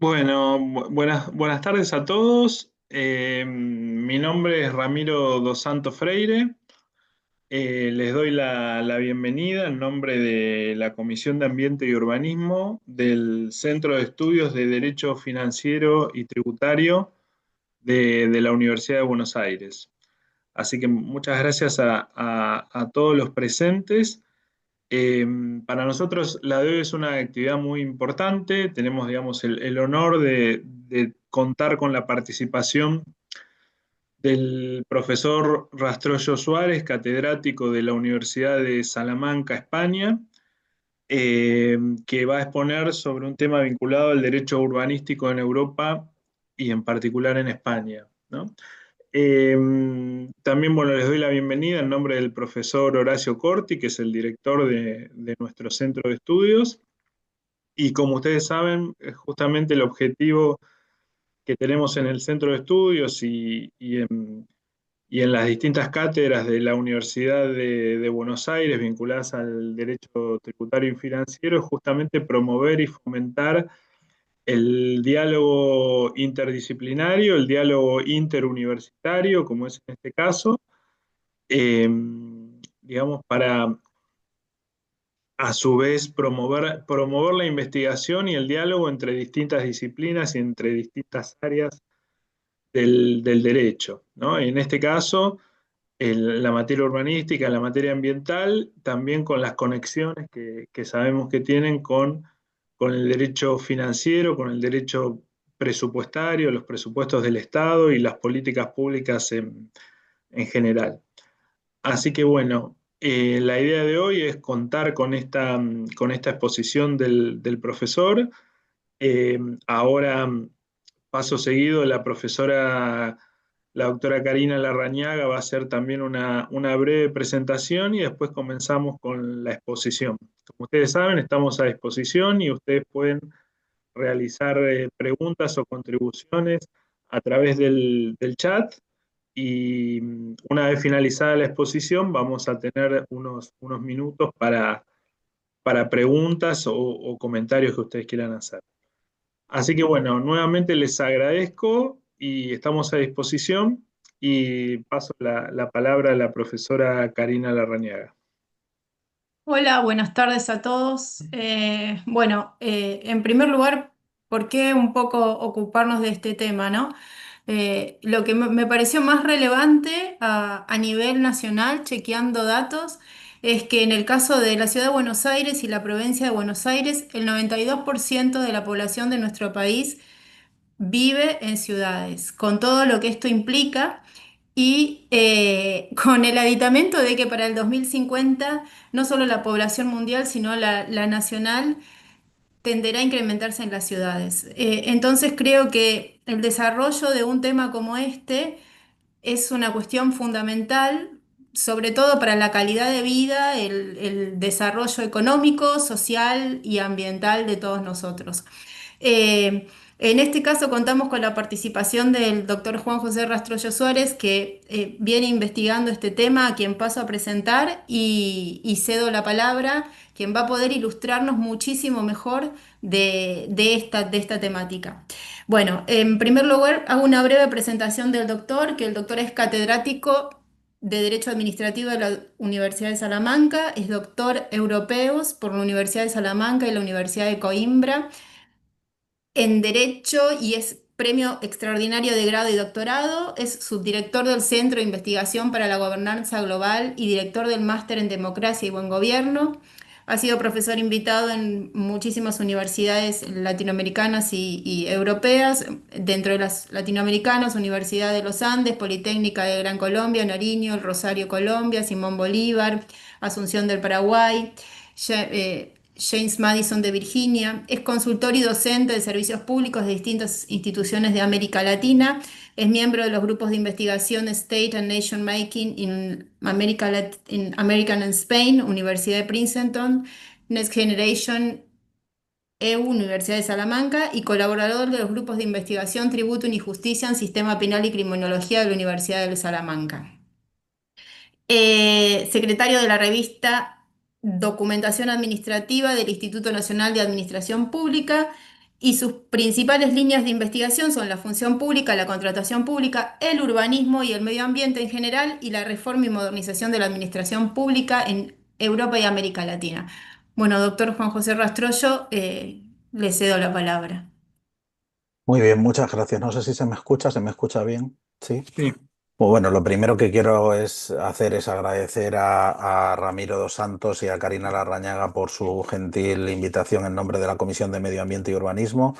Bueno, buenas tardes a todos. Mi nombre es Ramiro dos Santos Freire. Les doy la bienvenida en nombre de la Comisión de Ambiente y Urbanismo del Centro de Estudios de Derecho Financiero y Tributario de la Universidad de Buenos Aires. Así que muchas gracias a todos los presentes. Eh, para nosotros la de hoy es una actividad muy importante. Tenemos, digamos, el honor de contar con la participación del profesor Rastrollo Suárez, catedrático de la Universidad de Salamanca, España, eh, que va a exponer sobre un tema vinculado al derecho urbanístico en Europa y en particular en España, ¿no? Eh, También, bueno, les doy la bienvenida en nombre del profesor Horacio Corti, que es el director de nuestro centro de estudios. Y como ustedes saben, justamente el objetivo que tenemos en el centro de estudios y en las distintas cátedras de la Universidad de Buenos Aires vinculadas al derecho tributario y financiero es justamente promover y fomentar el diálogo interdisciplinario, el diálogo interuniversitario, como es en este caso, eh, digamos, para a su vez promover la investigación y el diálogo entre distintas disciplinas y entre distintas áreas del derecho, ¿no? Y en este caso, la materia urbanística, la materia ambiental, también con las conexiones que sabemos que tienen con el derecho financiero, con el derecho presupuestario, los presupuestos del Estado y las políticas públicas en general. Así que bueno, la idea de hoy es contar con esta exposición del profesor. Eh, Ahora, paso seguido, la profesora, la doctora Karina Larrañaga, va a hacer también una breve presentación y después comenzamos con la exposición. Como ustedes saben, estamos a disposición y ustedes pueden realizar preguntas o contribuciones a través del chat y una vez finalizada la exposición vamos a tener unos minutos para preguntas o comentarios que ustedes quieran hacer. Así que bueno, nuevamente les agradezco y estamos a disposición y paso la palabra a la profesora Karina Larrañaga. Hola, buenas tardes a todos. En primer lugar, ¿por qué un poco ocuparnos de este tema, no? Lo que me pareció más relevante a nivel nacional, chequeando datos, es que en el caso de la Ciudad de Buenos Aires y la provincia de Buenos Aires, el 92% de la población de nuestro país vive en ciudades, con todo lo que esto implica y con el aditamento de que para el 2050 no solo la población mundial, sino la nacional tenderá a incrementarse en las ciudades. Entonces creo que el desarrollo de un tema como este es una cuestión fundamental, sobre todo para la calidad de vida, el desarrollo económico, social y ambiental de todos nosotros. Eh, en este caso contamos con la participación del doctor Juan José Rastrollo Suárez, que viene investigando este tema, a quien paso a presentar y cedo la palabra, quien va a poder ilustrarnos muchísimo mejor de esta temática. Bueno, en primer lugar, hago una breve presentación del doctor, que el doctor es catedrático de Derecho Administrativo de la Universidad de Salamanca, es doctor europeos por la Universidad de Salamanca y la Universidad de Coimbra en Derecho y es premio extraordinario de grado y doctorado. Es subdirector del Centro de Investigación para la Gobernanza Global y director del Máster en Democracia y Buen Gobierno. Ha sido profesor invitado en muchísimas universidades latinoamericanas y europeas. Dentro de las latinoamericanas, Universidad de los Andes, Politécnica de Gran Colombia, Nariño, El Rosario, Colombia, Simón Bolívar, Asunción del Paraguay. James Madison de Virginia, es consultor y docente de servicios públicos de distintas instituciones de América Latina, es miembro de los grupos de investigación State and Nation Making in American and Spain, Universidad de Princeton, Next Generation EU, Universidad de Salamanca, y colaborador de los grupos de investigación Tributo y Justicia en Sistema Penal y Criminología de la Universidad de Salamanca. Secretario de la revista Documentación Administrativa del Instituto Nacional de Administración Pública y sus principales líneas de investigación son la función pública, la contratación pública, el urbanismo y el medio ambiente en general, y la reforma y modernización de la administración pública en Europa y América Latina. Bueno, doctor Juan José Rastrollo, le cedo la palabra. Muy bien, muchas gracias. No sé si se me escucha bien. Sí. Sí, Pues bueno, lo primero que quiero hacer es agradecer a Ramiro dos Santos y a Karina Larrañaga por su gentil invitación en nombre de la Comisión de Medio Ambiente y Urbanismo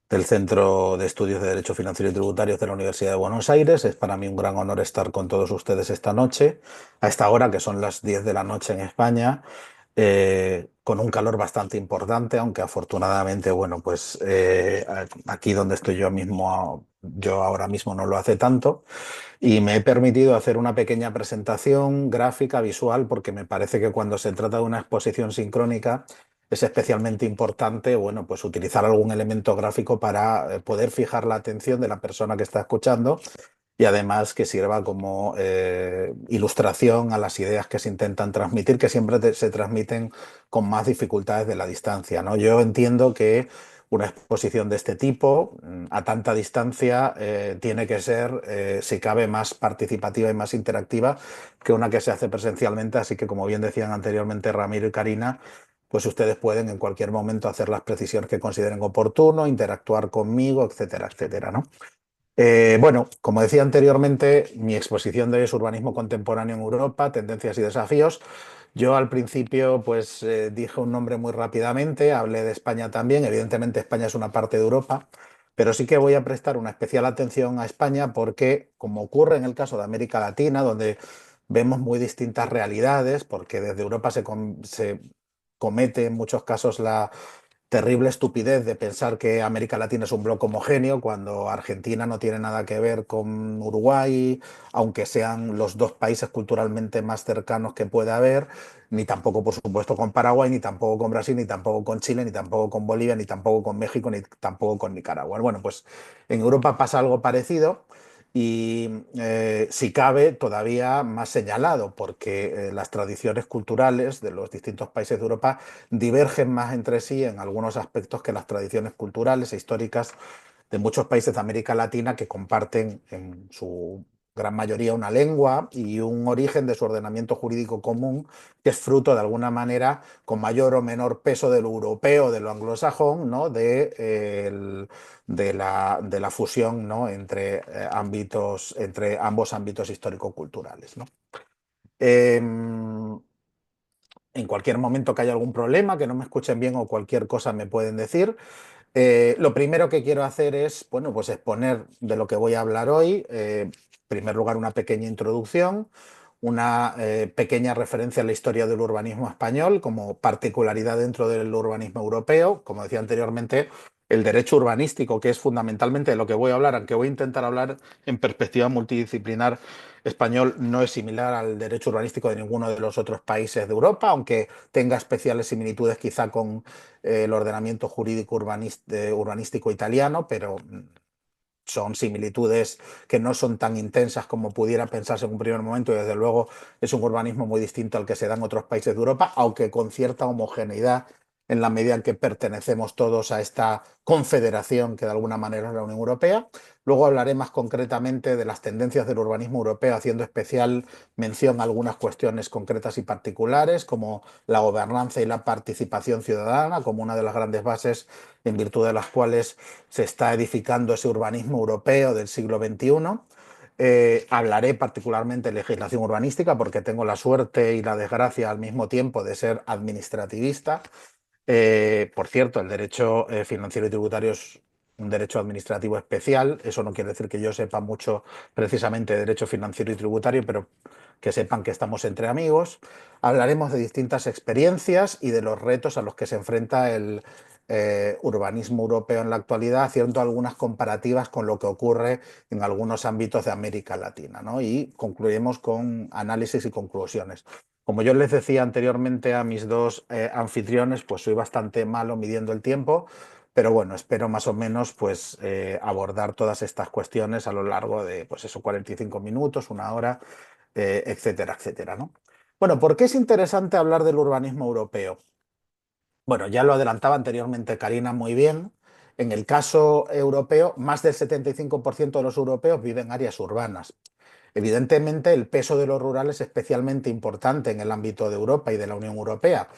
del Centro de Estudios de Derecho Financiero y Tributarios de la Universidad de Buenos Aires. Es para mí un gran honor estar con todos ustedes esta noche, a esta hora que son las 10 de la noche en España, con un calor bastante importante, aunque afortunadamente, bueno, pues aquí donde estoy yo mismo, yo ahora mismo no lo hace tanto. Y me he permitido hacer una pequeña presentación gráfica, visual, porque me parece que cuando se trata de una exposición sincrónica es especialmente importante, bueno, pues utilizar algún elemento gráfico para poder fijar la atención de la persona que está escuchando y además que sirva como ilustración a las ideas que se intentan transmitir, que siempre se transmiten con más dificultades de la distancia, ¿no? Yo entiendo que una exposición de este tipo, a tanta distancia, tiene que ser, si cabe, más participativa y más interactiva que una que se hace presencialmente. Así que, como bien decían anteriormente Ramiro y Karina, pues ustedes pueden en cualquier momento hacer las precisiones que consideren oportuno, interactuar conmigo, etcétera, etcétera, ¿no? Bueno, como decía anteriormente, mi exposición de hoy es Urbanismo Contemporáneo en Europa, Tendencias y Desafíos. Yo al principio pues dije un nombre muy rápidamente, hablé de España también, evidentemente España es una parte de Europa, pero sí que voy a prestar una especial atención a España porque, como ocurre en el caso de América Latina, donde vemos muy distintas realidades, porque desde Europa se comete en muchos casos la terrible estupidez de pensar que América Latina es un bloque homogéneo cuando Argentina no tiene nada que ver con Uruguay, aunque sean los dos países culturalmente más cercanos que puede haber, ni tampoco, por supuesto, con Paraguay, ni tampoco con Brasil, ni tampoco con Chile, ni tampoco con Bolivia, ni tampoco con México, ni tampoco con Nicaragua. Bueno, pues en Europa pasa algo parecido y si cabe todavía más señalado, porque las tradiciones culturales de los distintos países de Europa divergen más entre sí en algunos aspectos que las tradiciones culturales e históricas de muchos países de América Latina, que comparten en su gran mayoría una lengua y un origen de su ordenamiento jurídico común, que es fruto de alguna manera, con mayor o menor peso de lo europeo, de lo anglosajón, ¿no? De la fusión, ¿no? Entre entre ambos ámbitos histórico-culturales, ¿no? Eh, en cualquier momento que haya algún problema, que no me escuchen bien o cualquier cosa me pueden decir. Lo primero que quiero hacer es, bueno, pues exponer de lo que voy a hablar hoy. En primer lugar, una pequeña introducción, una pequeña referencia a la historia del urbanismo español como particularidad dentro del urbanismo europeo. Como decía anteriormente, el derecho urbanístico, que es fundamentalmente de lo que voy a hablar, aunque voy a intentar hablar en perspectiva multidisciplinar español, no es similar al derecho urbanístico de ninguno de los otros países de Europa, aunque tenga especiales similitudes quizá con el ordenamiento jurídico urbanístico italiano, pero son similitudes que no son tan intensas como pudiera pensarse en un primer momento y desde luego es un urbanismo muy distinto al que se da en otros países de Europa, aunque con cierta homogeneidad en la medida en que pertenecemos todos a esta confederación que de alguna manera es la Unión Europea. Luego hablaré más concretamente de las tendencias del urbanismo europeo, haciendo especial mención a algunas cuestiones concretas y particulares, como la gobernanza y la participación ciudadana, como una de las grandes bases en virtud de las cuales se está edificando ese urbanismo europeo del siglo XXI. Hablaré particularmente de legislación urbanística porque tengo la suerte y la desgracia al mismo tiempo de ser administrativista. Por cierto, el derecho financiero y tributario es un derecho administrativo especial. Eso no quiere decir que yo sepa mucho precisamente de derecho financiero y tributario, pero que sepan que estamos entre amigos. Hablaremos de distintas experiencias y de los retos a los que se enfrenta el urbanismo europeo en la actualidad, haciendo algunas comparativas con lo que ocurre en algunos ámbitos de América Latina, ¿no? Y concluiremos con análisis y conclusiones. Como yo les decía anteriormente a mis dos anfitriones, pues soy bastante malo midiendo el tiempo, pero bueno, espero más o menos pues abordar todas estas cuestiones a lo largo de, pues eso, 45 minutos, una hora, etcétera, etcétera, ¿no? Bueno, ¿por qué es interesante hablar del urbanismo europeo? Bueno, ya lo adelantaba anteriormente Karina muy bien, En el caso europeo, más del 75% de los europeos viven en áreas urbanas. Evidentemente, el peso de lo rural es especialmente importante en el ámbito de Europa y de la Unión Europea.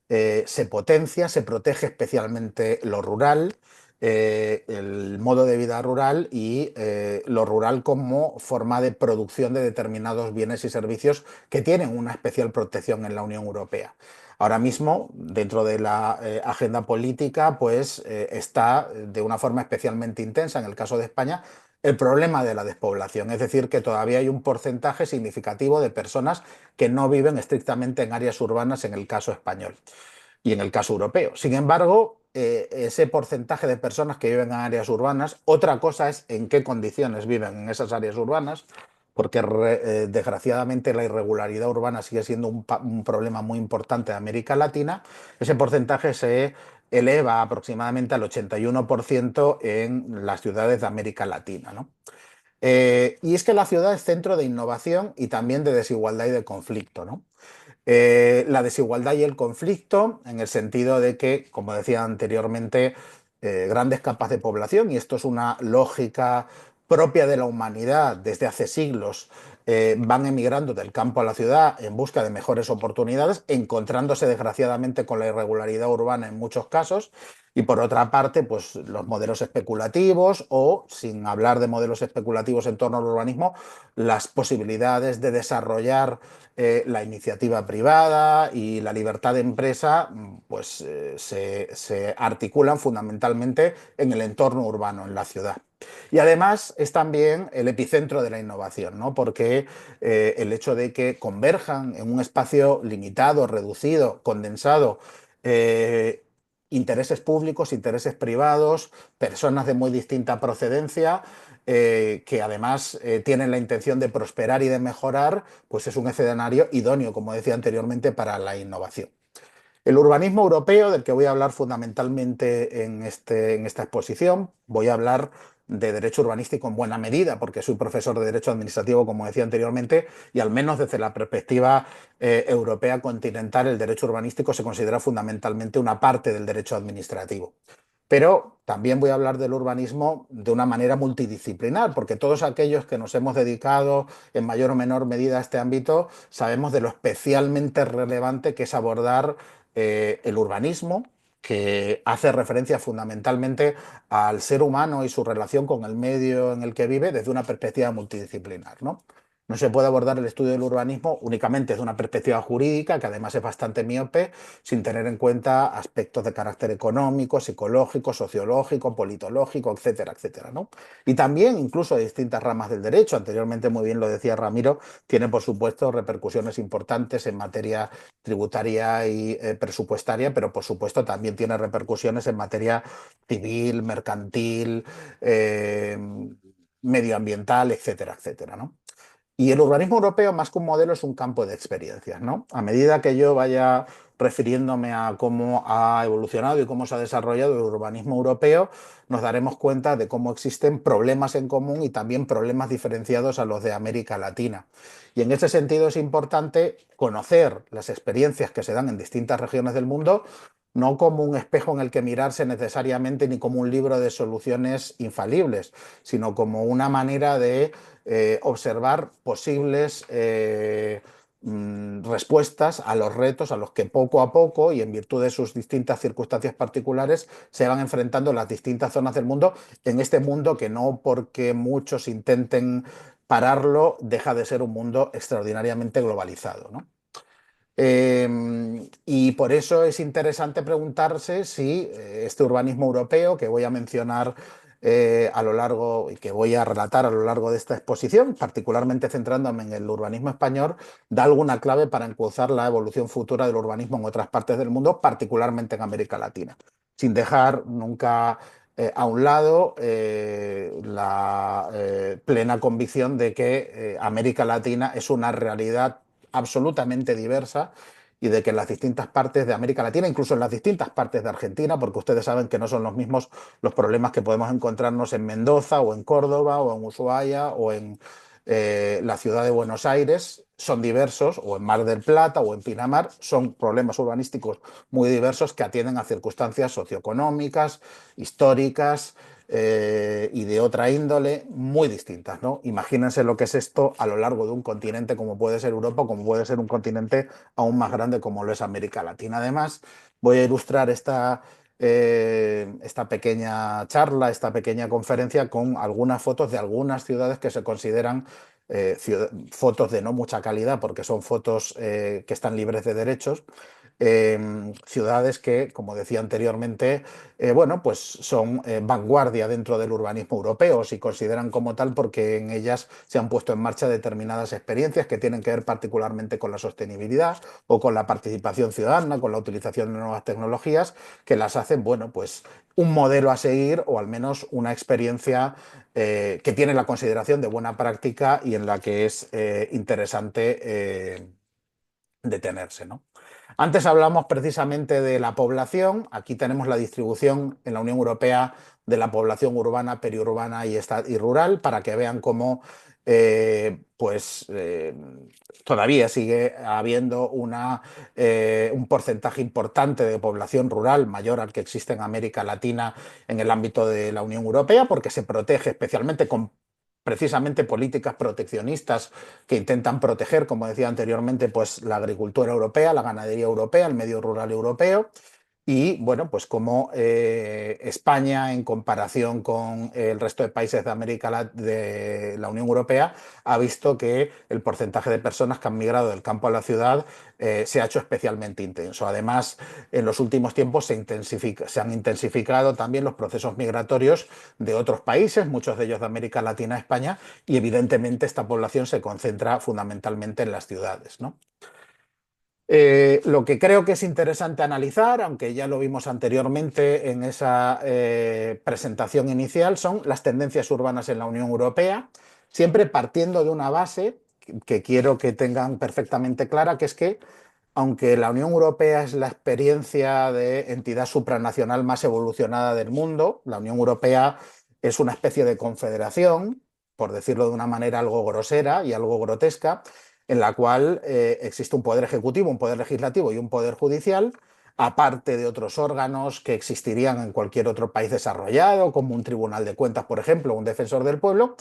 Se potencia, se protege especialmente lo rural, el modo de vida rural y lo rural como forma de producción de determinados bienes y servicios que tienen una especial protección en la Unión Europea. Ahora mismo, dentro de la agenda política, pues está de una forma especialmente intensa, en el caso de España, el problema de la despoblación, es decir, que todavía hay un porcentaje significativo de personas que no viven estrictamente en áreas urbanas en el caso español y en el caso europeo. Sin embargo, ese porcentaje de personas que viven en áreas urbanas, otra cosa es en qué condiciones viven en esas áreas urbanas, porque desgraciadamente la irregularidad urbana sigue siendo un problema muy importante de América Latina. Ese porcentaje se eleva aproximadamente al 81% en las ciudades de América Latina, ¿no? Y es que la ciudad es centro de innovación y también de desigualdad y de conflicto, ¿no? La desigualdad y el conflicto, en el sentido de que, como decía anteriormente, grandes capas de población, y esto es una lógica propia de la humanidad desde hace siglos, van emigrando del campo a la ciudad en busca de mejores oportunidades, encontrándose desgraciadamente con la irregularidad urbana en muchos casos, y por otra parte, pues los modelos especulativos o, sin hablar de modelos especulativos en torno al urbanismo, las posibilidades de desarrollar la iniciativa privada y la libertad de empresa pues, se articulan fundamentalmente en el entorno urbano, en la ciudad. Y además es también el epicentro de la innovación, ¿no? Porque el hecho de que converjan en un espacio limitado, reducido, condensado, intereses públicos, intereses privados, personas de muy distinta procedencia, que además tienen la intención de prosperar y de mejorar, pues es un escenario idóneo, como decía anteriormente, para la innovación. El urbanismo europeo, del que voy a hablar fundamentalmente en esta exposición, voy a hablar de derecho urbanístico en buena medida, porque soy profesor de derecho administrativo, como decía anteriormente, y al menos desde la perspectiva europea continental, el derecho urbanístico se considera fundamentalmente una parte del derecho administrativo. Pero también voy a hablar del urbanismo de una manera multidisciplinar, porque todos aquellos que nos hemos dedicado en mayor o menor medida a este ámbito sabemos de lo especialmente relevante que es abordar el urbanismo, que hace referencia fundamentalmente al ser humano y su relación con el medio en el que vive desde una perspectiva multidisciplinar, ¿no? No se puede abordar el estudio del urbanismo únicamente desde una perspectiva jurídica, que además es bastante miope, sin tener en cuenta aspectos de carácter económico, psicológico, sociológico, politológico, etcétera, etcétera, ¿no? Y también incluso de distintas ramas del derecho. Anteriormente, muy bien lo decía Ramiro, tiene por supuesto repercusiones importantes en materia tributaria y presupuestaria, pero por supuesto también tiene repercusiones en materia civil, mercantil, medioambiental, etcétera, etcétera, ¿no? Y el urbanismo europeo, más que un modelo, es un campo de experiencias, ¿no? A medida que yo vaya refiriéndome a cómo ha evolucionado y cómo se ha desarrollado el urbanismo europeo, nos daremos cuenta de cómo existen problemas en común y también problemas diferenciados a los de América Latina. Y en ese sentido es importante conocer las experiencias que se dan en distintas regiones del mundo, no como un espejo en el que mirarse necesariamente ni como un libro de soluciones infalibles, sino como una manera de observar posibles respuestas a los retos a los que poco a poco y en virtud de sus distintas circunstancias particulares se van enfrentando las distintas zonas del mundo, en este mundo que no porque muchos intenten pararlo deja de ser un mundo extraordinariamente globalizado, ¿no? Y por eso es interesante preguntarse si este urbanismo europeo que voy a mencionar a lo largo y que voy a relatar a lo largo de esta exposición, particularmente centrándome en el urbanismo español, da alguna clave para encauzar la evolución futura del urbanismo en otras partes del mundo, particularmente en América Latina, sin dejar nunca a un lado la plena convicción de que América Latina es una realidad absolutamente diversa y de que en las distintas partes de América Latina, incluso en las distintas partes de Argentina, porque ustedes saben que no son los mismos los problemas que podemos encontrarnos en Mendoza o en Córdoba o en Ushuaia o en la ciudad de Buenos Aires, son diversos, o en Mar del Plata o en Pinamar, son problemas urbanísticos muy diversos que atienden a circunstancias socioeconómicas, históricas y de otra índole muy distintas, ¿no? Imagínense lo que es esto a lo largo de un continente como puede ser Europa, como puede ser un continente aún más grande como lo es América Latina. Además, voy a ilustrar esta pequeña charla, esta pequeña conferencia con algunas fotos de algunas ciudades que se consideran fotos de no mucha calidad porque son fotos que están libres de derechos, ciudades que, como decía anteriormente, bueno, pues son vanguardia dentro del urbanismo europeo, se consideran como tal porque en ellas se han puesto en marcha determinadas experiencias que tienen que ver particularmente con la sostenibilidad o con la participación ciudadana, con la utilización de nuevas tecnologías, que las hacen, bueno, pues un modelo a seguir o al menos una experiencia que tiene la consideración de buena práctica y en la que es interesante detenerse, ¿no? Antes hablamos precisamente de la población. Aquí tenemos la distribución en la Unión Europea de la población urbana, periurbana y rural, para que vean cómo todavía sigue habiendo un porcentaje importante de población rural, mayor al que existe en América Latina en el ámbito de la Unión Europea, porque se protege especialmente con precisamente políticas proteccionistas que intentan proteger, como decía anteriormente, pues la agricultura europea, la ganadería europea, el medio rural europeo. Y bueno, pues como España, en comparación con el resto de países de de la Unión Europea, ha visto que el porcentaje de personas que han migrado del campo a la ciudad se ha hecho especialmente intenso. Además, en los últimos tiempos se han intensificado también los procesos migratorios de otros países, muchos de ellos de América Latina a España, y evidentemente esta población se concentra fundamentalmente en las ciudades, ¿no? Lo que creo que es interesante analizar, aunque ya lo vimos anteriormente en esa presentación inicial, son las tendencias urbanas en la Unión Europea, siempre partiendo de una base que quiero que tengan perfectamente clara, que es que aunque la Unión Europea es la experiencia de entidad supranacional más evolucionada del mundo, la Unión Europea es una especie de confederación, por decirlo de una manera algo grosera y algo grotesca, en la cual existe un poder ejecutivo, un poder legislativo y un poder judicial, aparte de otros órganos que existirían en cualquier otro país desarrollado, como un tribunal de cuentas, por ejemplo, o un defensor del pueblo,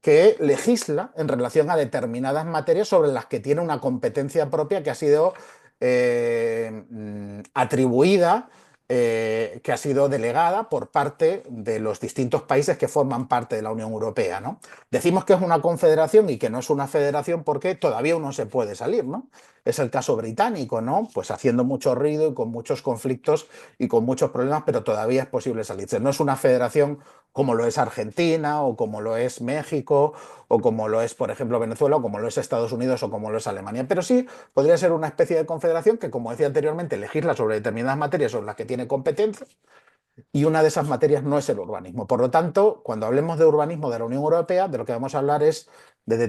que legisla en relación a determinadas materias sobre las que tiene una competencia propia que ha sido atribuida, que ha sido delegada por parte de los distintos países que forman parte de la Unión Europea, ¿no? Decimos que es una confederación y que no es una federación porque todavía uno se puede salir, ¿no? Es el caso británico, ¿no? Pues haciendo mucho ruido y con muchos conflictos y con muchos problemas, pero todavía es posible salirse. No es una federación como lo es Argentina o como lo es México o como lo es, por ejemplo, Venezuela o como lo es Estados Unidos o como lo es Alemania. Pero sí podría ser una especie de confederación que, como decía anteriormente, legisla sobre determinadas materias sobre las que tiene competencia y una de esas materias no es el urbanismo. Por lo tanto, cuando hablemos de urbanismo de la Unión Europea, de lo que vamos a hablar es de de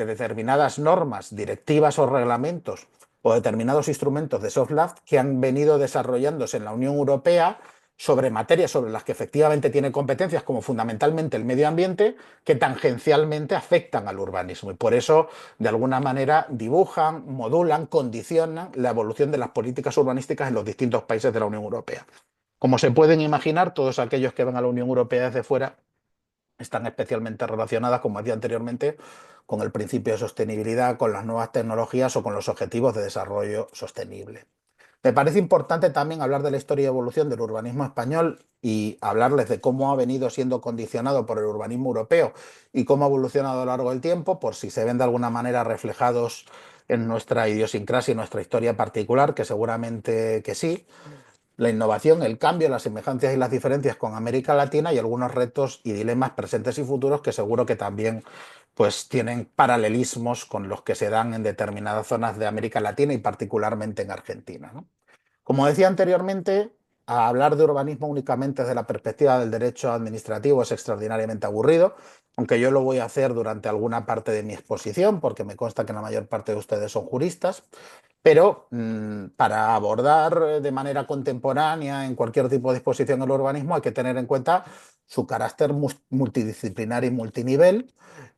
determinadas normas, directivas o reglamentos o determinados instrumentos de soft law que han venido desarrollándose en la Unión Europea sobre materias sobre las que efectivamente tiene competencias, como fundamentalmente el medio ambiente, que tangencialmente afectan al urbanismo. Y por eso, de alguna manera, dibujan, modulan, condicionan la evolución de las políticas urbanísticas en los distintos países de la Unión Europea. Como se pueden imaginar, todos aquellos que ven a la Unión Europea desde fuera están especialmente relacionadas, como decía anteriormente, con el principio de sostenibilidad, con las nuevas tecnologías o con los objetivos de desarrollo sostenible. Me parece importante también hablar de la historia y evolución del urbanismo español y hablarles de cómo ha venido siendo condicionado por el urbanismo europeo y cómo ha evolucionado a lo largo del tiempo, por si se ven de alguna manera reflejados en nuestra idiosincrasia y nuestra historia particular, que seguramente que sí. La innovación, el cambio, las semejanzas y las diferencias con América Latina y algunos retos y dilemas presentes y futuros que seguro que también pues tienen paralelismos con los que se dan en determinadas zonas de América Latina y particularmente en Argentina, ¿no? Como decía anteriormente, a hablar de urbanismo únicamente desde la perspectiva del derecho administrativo es extraordinariamente aburrido, aunque yo lo voy a hacer durante alguna parte de mi exposición, porque me consta que la mayor parte de ustedes son juristas, pero para abordar de manera contemporánea en cualquier tipo de exposición el urbanismo hay que tener en cuenta su carácter multidisciplinar y multinivel.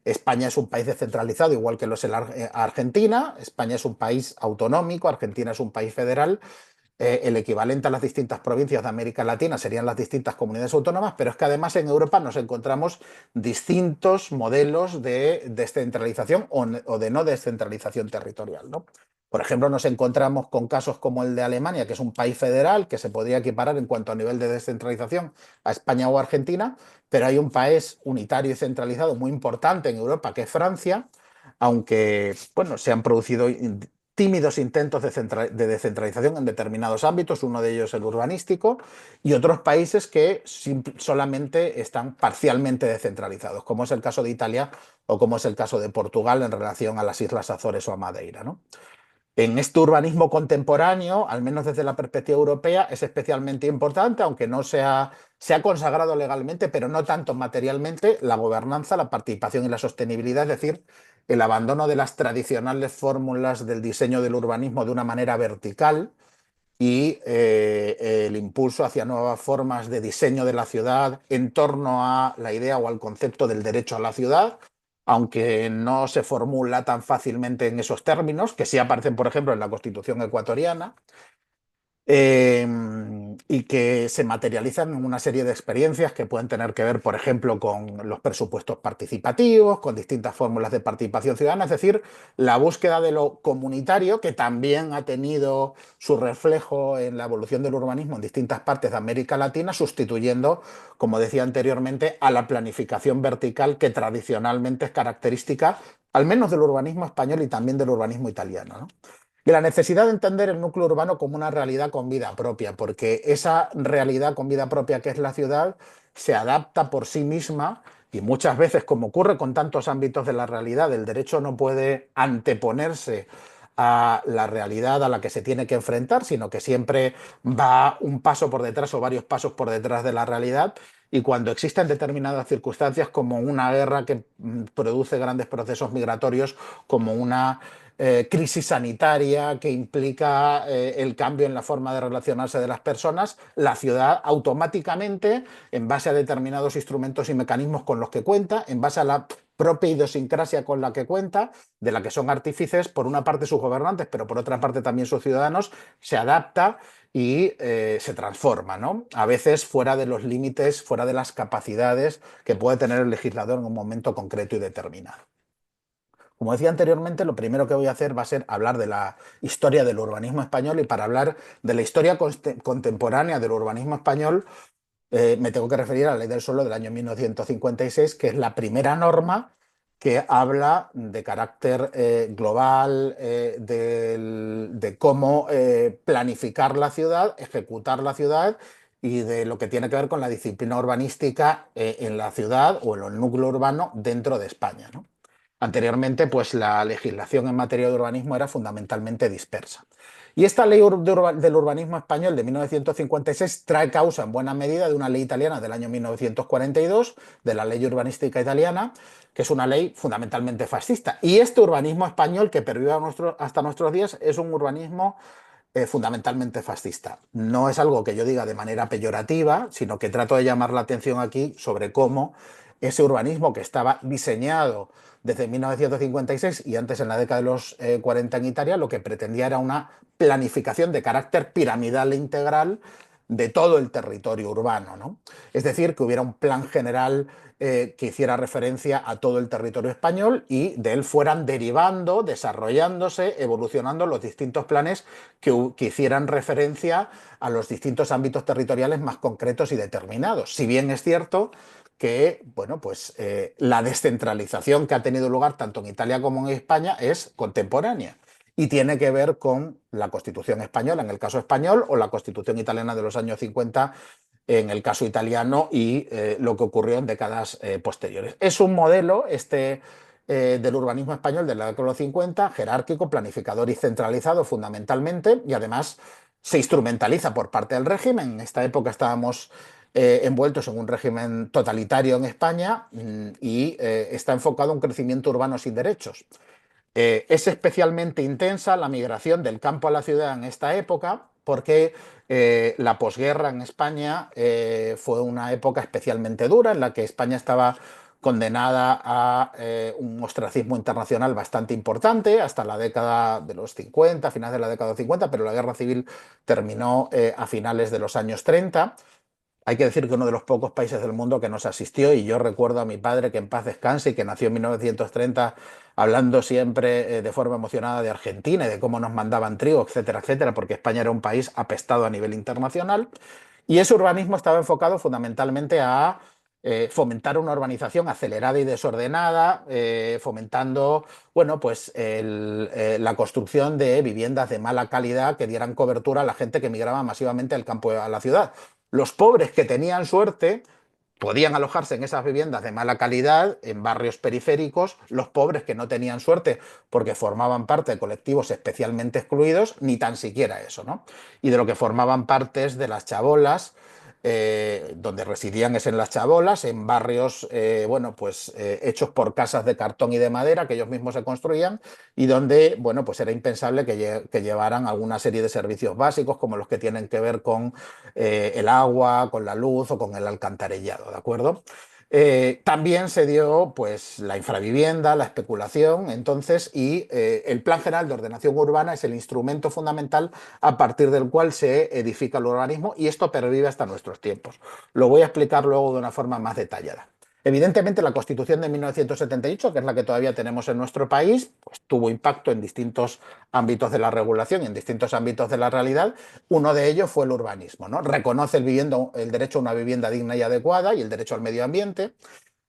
España es un país descentralizado, igual que lo es Argentina. España es un país autonómico, Argentina es un país federal. El equivalente a las distintas provincias de América Latina serían las distintas comunidades autónomas, pero es que además en Europa nos encontramos distintos modelos de descentralización o de no descentralización territorial, ¿no? Por ejemplo, nos encontramos con casos como el de Alemania, que es un país federal que se podría equiparar en cuanto a nivel de descentralización a España o Argentina, pero hay un país unitario y centralizado muy importante en Europa, que es Francia, aunque bueno, se han producido tímidos intentos de descentralización en determinados ámbitos, uno de ellos el urbanístico, y otros países que solamente están parcialmente descentralizados, como es el caso de Italia o como es el caso de Portugal en relación a las Islas Azores o a Madeira, ¿no? En este urbanismo contemporáneo, al menos desde la perspectiva europea, es especialmente importante, aunque no se ha consagrado legalmente, pero no tanto materialmente, la gobernanza, la participación y la sostenibilidad, es decir, el abandono de las tradicionales fórmulas del diseño del urbanismo de una manera vertical y el impulso hacia nuevas formas de diseño de la ciudad en torno a la idea o al concepto del derecho a la ciudad, aunque no se formula tan fácilmente en esos términos, que sí aparecen, por ejemplo, en la Constitución ecuatoriana, y que se materializan en una serie de experiencias que pueden tener que ver, por ejemplo, con los presupuestos participativos, con distintas fórmulas de participación ciudadana, es decir, la búsqueda de lo comunitario, que también ha tenido su reflejo en la evolución del urbanismo en distintas partes de América Latina, sustituyendo, como decía anteriormente, a la planificación vertical que tradicionalmente es característica, al menos del urbanismo español y también del urbanismo italiano, ¿no? Y la necesidad de entender el núcleo urbano como una realidad con vida propia, porque esa realidad con vida propia que es la ciudad se adapta por sí misma y muchas veces, como ocurre con tantos ámbitos de la realidad, el derecho no puede anteponerse a la realidad a la que se tiene que enfrentar, sino que siempre va un paso por detrás o varios pasos por detrás de la realidad. Y cuando existen determinadas circunstancias como una guerra que produce grandes procesos migratorios, como una crisis sanitaria que implica el cambio en la forma de relacionarse de las personas, la ciudad automáticamente, en base a determinados instrumentos y mecanismos con los que cuenta, en base a la propia idiosincrasia con la que cuenta, de la que son artífices, por una parte sus gobernantes, pero por otra parte también sus ciudadanos, se adapta y se transforma, ¿no? A veces fuera de los límites, fuera de las capacidades que puede tener el legislador en un momento concreto y determinado. Como decía anteriormente, lo primero que voy a hacer va a ser hablar de la historia del urbanismo español, y para hablar de la historia contemporánea del urbanismo español me tengo que referir a la Ley del Suelo del año 1956, que es la primera norma que habla de carácter global, de cómo planificar la ciudad, ejecutar la ciudad y de lo que tiene que ver con la disciplina urbanística en la ciudad o en el núcleo urbano dentro de España, ¿no? Anteriormente, pues la legislación en materia de urbanismo era fundamentalmente dispersa. Y esta ley del urbanismo español de 1956 trae causa en buena medida de una ley italiana del año 1942, de la ley urbanística italiana, que es una ley fundamentalmente fascista. Y este urbanismo español que pervive hasta nuestros días es un urbanismo fundamentalmente fascista. No es algo que yo diga de manera peyorativa, sino que trato de llamar la atención aquí sobre cómo ese urbanismo que estaba diseñado desde 1956 y antes en la década de los 40 en Italia, lo que pretendía era una planificación de carácter piramidal e integral de todo el territorio urbano, ¿no? Es decir, que hubiera un plan general que hiciera referencia a todo el territorio español y de él fueran derivando, desarrollándose, evolucionando los distintos planes que hicieran referencia a los distintos ámbitos territoriales más concretos y determinados. Si bien es cierto que bueno, pues, la descentralización que ha tenido lugar tanto en Italia como en España es contemporánea y tiene que ver con la Constitución española en el caso español o la Constitución italiana de los años 50 en el caso italiano y lo que ocurrió en décadas posteriores. Es un modelo del urbanismo español de la década de los 50, jerárquico, planificador y centralizado fundamentalmente, y además se instrumentaliza por parte del régimen. En esta época estábamos envueltos en un régimen totalitario en España y está enfocado a un crecimiento urbano sin derechos. Es especialmente intensa la migración del campo a la ciudad en esta época, porque la posguerra en España fue una época especialmente dura en la que España estaba condenada a un ostracismo internacional bastante importante hasta la década de los 50, finales de la década de los 50, pero la guerra civil terminó a finales de los años 30. Hay que decir que uno de los pocos países del mundo que nos asistió, y yo recuerdo a mi padre, que en paz descanse y que nació en 1930, hablando siempre de forma emocionada de Argentina y de cómo nos mandaban trigo, etcétera, etcétera, porque España era un país apestado a nivel internacional. Y ese urbanismo estaba enfocado fundamentalmente a fomentar una urbanización acelerada y desordenada, fomentando, bueno, pues la construcción de viviendas de mala calidad que dieran cobertura a la gente que migraba masivamente del campo a la ciudad. Los pobres que tenían suerte podían alojarse en esas viviendas de mala calidad, en barrios periféricos. Los pobres que no tenían suerte porque formaban parte de colectivos especialmente excluidos, ni tan siquiera eso, ¿no? Y de lo que formaban parte es de las chabolas, donde residían es en las chabolas, en barrios bueno, pues, hechos por casas de cartón y de madera que ellos mismos se construían, y donde, bueno, pues era impensable que llevaran alguna serie de servicios básicos como los que tienen que ver con el agua, con la luz o con el alcantarillado, ¿de acuerdo? También se dio, pues, la infravivienda, la especulación, entonces, y el Plan General de Ordenación Urbana es el instrumento fundamental a partir del cual se edifica el urbanismo, y esto pervive hasta nuestros tiempos. Lo voy a explicar luego de una forma más detallada. Evidentemente, la Constitución de 1978, que es la que todavía tenemos en nuestro país, pues, tuvo impacto en distintos ámbitos de la regulación y en distintos ámbitos de la realidad. Uno de ellos fue el urbanismo, ¿no? Reconoce el derecho a una vivienda digna y adecuada y el derecho al medio ambiente.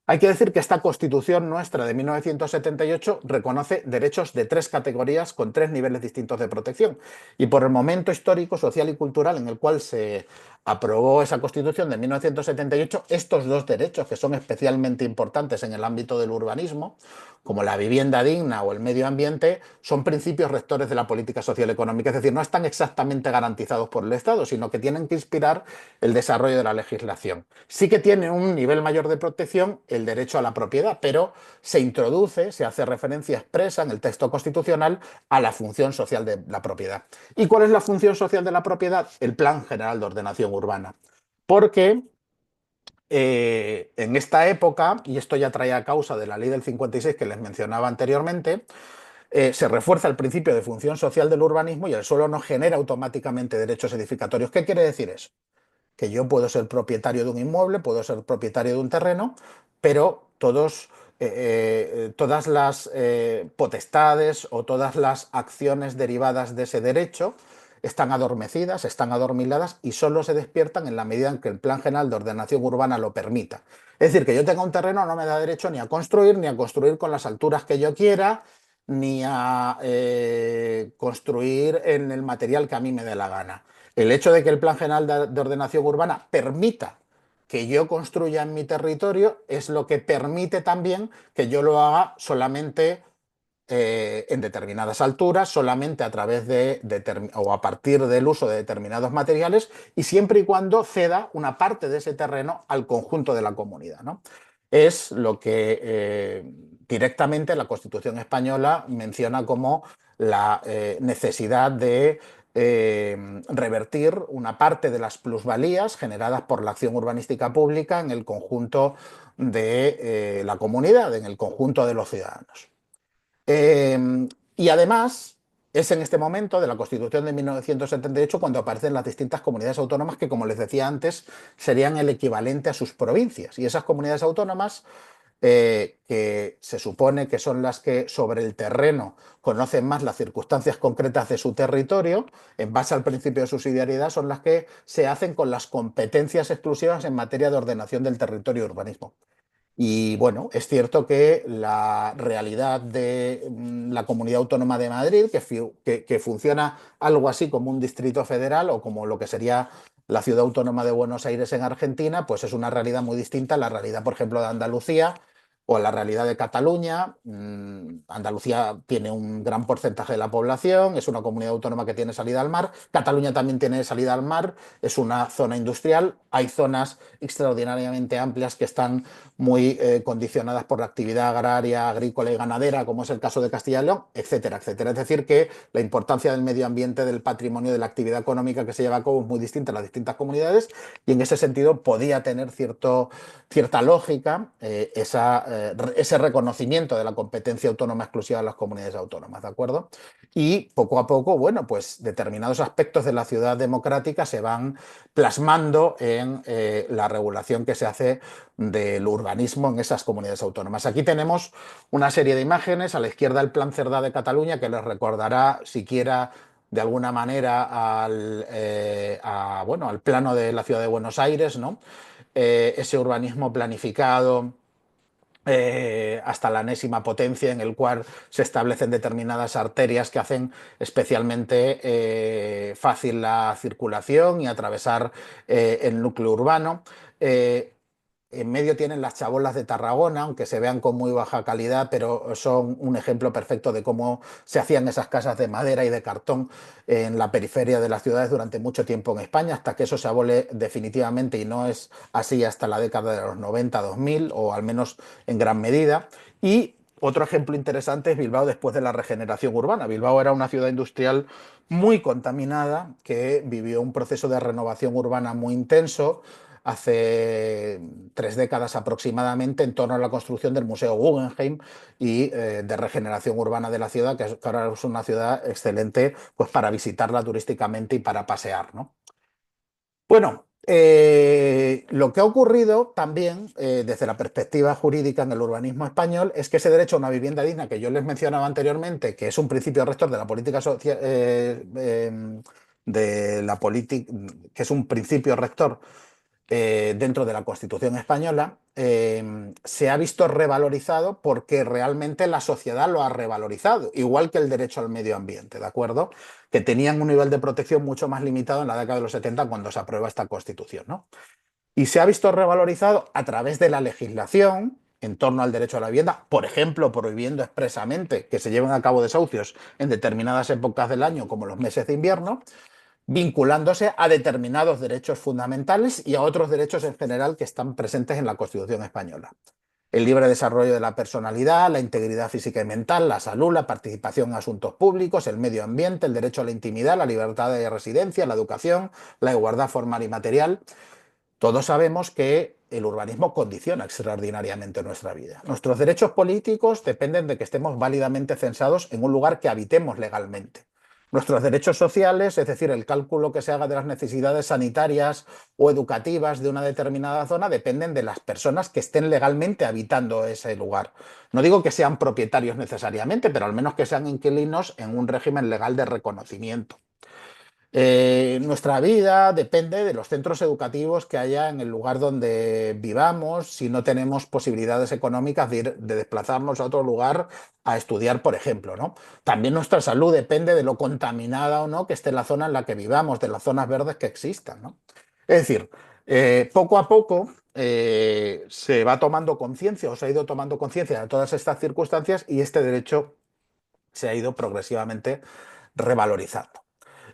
Hay que decir que esta Constitución nuestra de 1978 reconoce derechos de 3 categorías con 3 niveles distintos de protección. Y por el momento histórico, social y cultural en el cual se aprobó esa Constitución de 1978, estos 2 derechos, que son especialmente importantes en el ámbito del urbanismo, como la vivienda digna o el medio ambiente, son principios rectores de la política social y económica. Es decir, no están exactamente garantizados por el Estado, sino que tienen que inspirar el desarrollo de la legislación. Sí que tiene un nivel mayor de protección el derecho a la propiedad, pero se introduce, se hace referencia expresa en el texto constitucional a la función social de la propiedad. ¿Y cuál es la función social de la propiedad? El Plan General de Ordenación Urbana. Porque en esta época, y esto ya trae a causa de la ley del 56 que les mencionaba anteriormente, se refuerza el principio de función social del urbanismo y el suelo no genera automáticamente derechos edificatorios. ¿Qué quiere decir eso? Que yo puedo ser propietario de un inmueble, puedo ser propietario de un terreno, pero todas las potestades o todas las acciones derivadas de ese derecho están adormecidas, están adormiladas y solo se despiertan en la medida en que el Plan General de Ordenación Urbana lo permita. Es decir, que yo tenga un terreno no me da derecho ni a construir con las alturas que yo quiera, ni a construir en el material que a mí me dé la gana. El hecho de que el Plan General de Ordenación Urbana permita que yo construya en mi territorio es lo que permite también que yo lo haga solamente en determinadas alturas, solamente a través o a partir del uso de determinados materiales, y siempre y cuando ceda una parte de ese terreno al conjunto de la comunidad, ¿no? Es lo que directamente la Constitución española menciona como la necesidad de revertir una parte de las plusvalías generadas por la acción urbanística pública en el conjunto de la comunidad, en el conjunto de los ciudadanos. Y además es en este momento de la Constitución de 1978 cuando aparecen las distintas comunidades autónomas que, como les decía antes, serían el equivalente a sus provincias. Y esas comunidades autónomas, que se supone que son las que sobre el terreno conocen más las circunstancias concretas de su territorio, en base al principio de subsidiariedad, son las que se hacen con las competencias exclusivas en materia de ordenación del territorio y urbanismo. Y bueno, es cierto que la realidad de la Comunidad Autónoma de Madrid, que funciona algo así como un distrito federal o como lo que sería la Ciudad Autónoma de Buenos Aires en Argentina, pues es una realidad muy distinta a la realidad, por ejemplo, de Andalucía o la realidad de Cataluña. Andalucía tiene un gran porcentaje de la población, es una comunidad autónoma que tiene salida al mar. Cataluña también tiene salida al mar, es una zona industrial. Hay zonas extraordinariamente amplias que están muy condicionadas por la actividad agraria, agrícola y ganadera, como es el caso de Castilla y León, etcétera, etcétera. Es decir, que la importancia del medio ambiente, del patrimonio, de la actividad económica que se lleva a cabo es muy distinta en las distintas comunidades, y en ese sentido podía tener cierta lógica ese reconocimiento de la competencia autónoma exclusiva de las comunidades autónomas, ¿de acuerdo? Y poco a poco, bueno, pues determinados aspectos de la ciudad democrática se van plasmando en la regulación que se hace del urbanismo en esas comunidades autónomas. Aquí tenemos una serie de imágenes, a la izquierda el Plan Cerdá de Cataluña, que les recordará siquiera de alguna manera bueno, al plano de la ciudad de Buenos Aires, ¿no? Ese urbanismo planificado hasta la enésima potencia, en el cual se establecen determinadas arterias que hacen especialmente fácil la circulación y atravesar el núcleo urbano. En medio tienen las chabolas de Tarragona, aunque se vean con muy baja calidad, pero son un ejemplo perfecto de cómo se hacían esas casas de madera y de cartón en la periferia de las ciudades durante mucho tiempo en España, hasta que eso se abole definitivamente, y no es así hasta la década de los 90-2000, o al menos en gran medida. Y otro ejemplo interesante es Bilbao después de la regeneración urbana. Bilbao era una ciudad industrial muy contaminada que vivió un proceso de renovación urbana muy intenso hace 3 décadas aproximadamente, en torno a la construcción del Museo Guggenheim y de regeneración urbana de la ciudad, que ahora es una ciudad excelente pues, para visitarla turísticamente y para pasear, ¿no? Bueno, lo que ha ocurrido también desde la perspectiva jurídica en el urbanismo español es que ese derecho a una vivienda digna, que yo les mencionaba anteriormente, que es un principio rector de la política social, que es un principio rector dentro de la Constitución española, se ha visto revalorizado porque realmente la sociedad lo ha revalorizado, igual que el derecho al medio ambiente, ¿de acuerdo? Que tenían un nivel de protección mucho más limitado en la década de los 70 cuando se aprueba esta Constitución, ¿no? Y se ha visto revalorizado a través de la legislación en torno al derecho a la vivienda, por ejemplo, prohibiendo expresamente que se lleven a cabo desahucios en determinadas épocas del año, como los meses de invierno, vinculándose a determinados derechos fundamentales y a otros derechos en general que están presentes en la Constitución española. El libre desarrollo de la personalidad, la integridad física y mental, la salud, la participación en asuntos públicos, el medio ambiente, el derecho a la intimidad, la libertad de residencia, la educación, la igualdad formal y material. Todos sabemos que el urbanismo condiciona extraordinariamente nuestra vida. Nuestros derechos políticos dependen de que estemos válidamente censados en un lugar que habitemos legalmente. Nuestros derechos sociales, es decir, el cálculo que se haga de las necesidades sanitarias o educativas de una determinada zona, dependen de las personas que estén legalmente habitando ese lugar. No digo que sean propietarios necesariamente, pero al menos que sean inquilinos en un régimen legal de reconocimiento. Nuestra vida depende de los centros educativos que haya en el lugar donde vivamos, si no tenemos posibilidades económicas de desplazarnos a otro lugar a estudiar, por ejemplo, ¿no? También nuestra salud depende de lo contaminada o no que esté la zona en la que vivamos, de las zonas verdes que existan, ¿no? Es decir, poco a poco se va tomando conciencia, o se ha ido tomando conciencia de todas estas circunstancias, y este derecho se ha ido progresivamente revalorizando.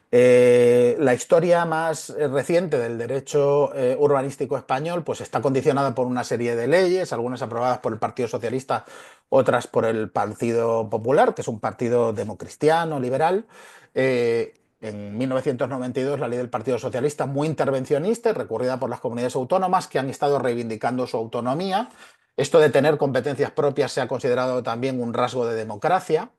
La historia más reciente del derecho urbanístico español pues está condicionada por una serie de leyes, algunas aprobadas por el Partido Socialista, otras por el Partido Popular, que es un partido democristiano, liberal. En 1992 la ley del Partido Socialista, muy intervencionista y recurrida por las comunidades autónomas que han estado reivindicando su autonomía. Esto de tener competencias propias se ha considerado también un rasgo de democracia.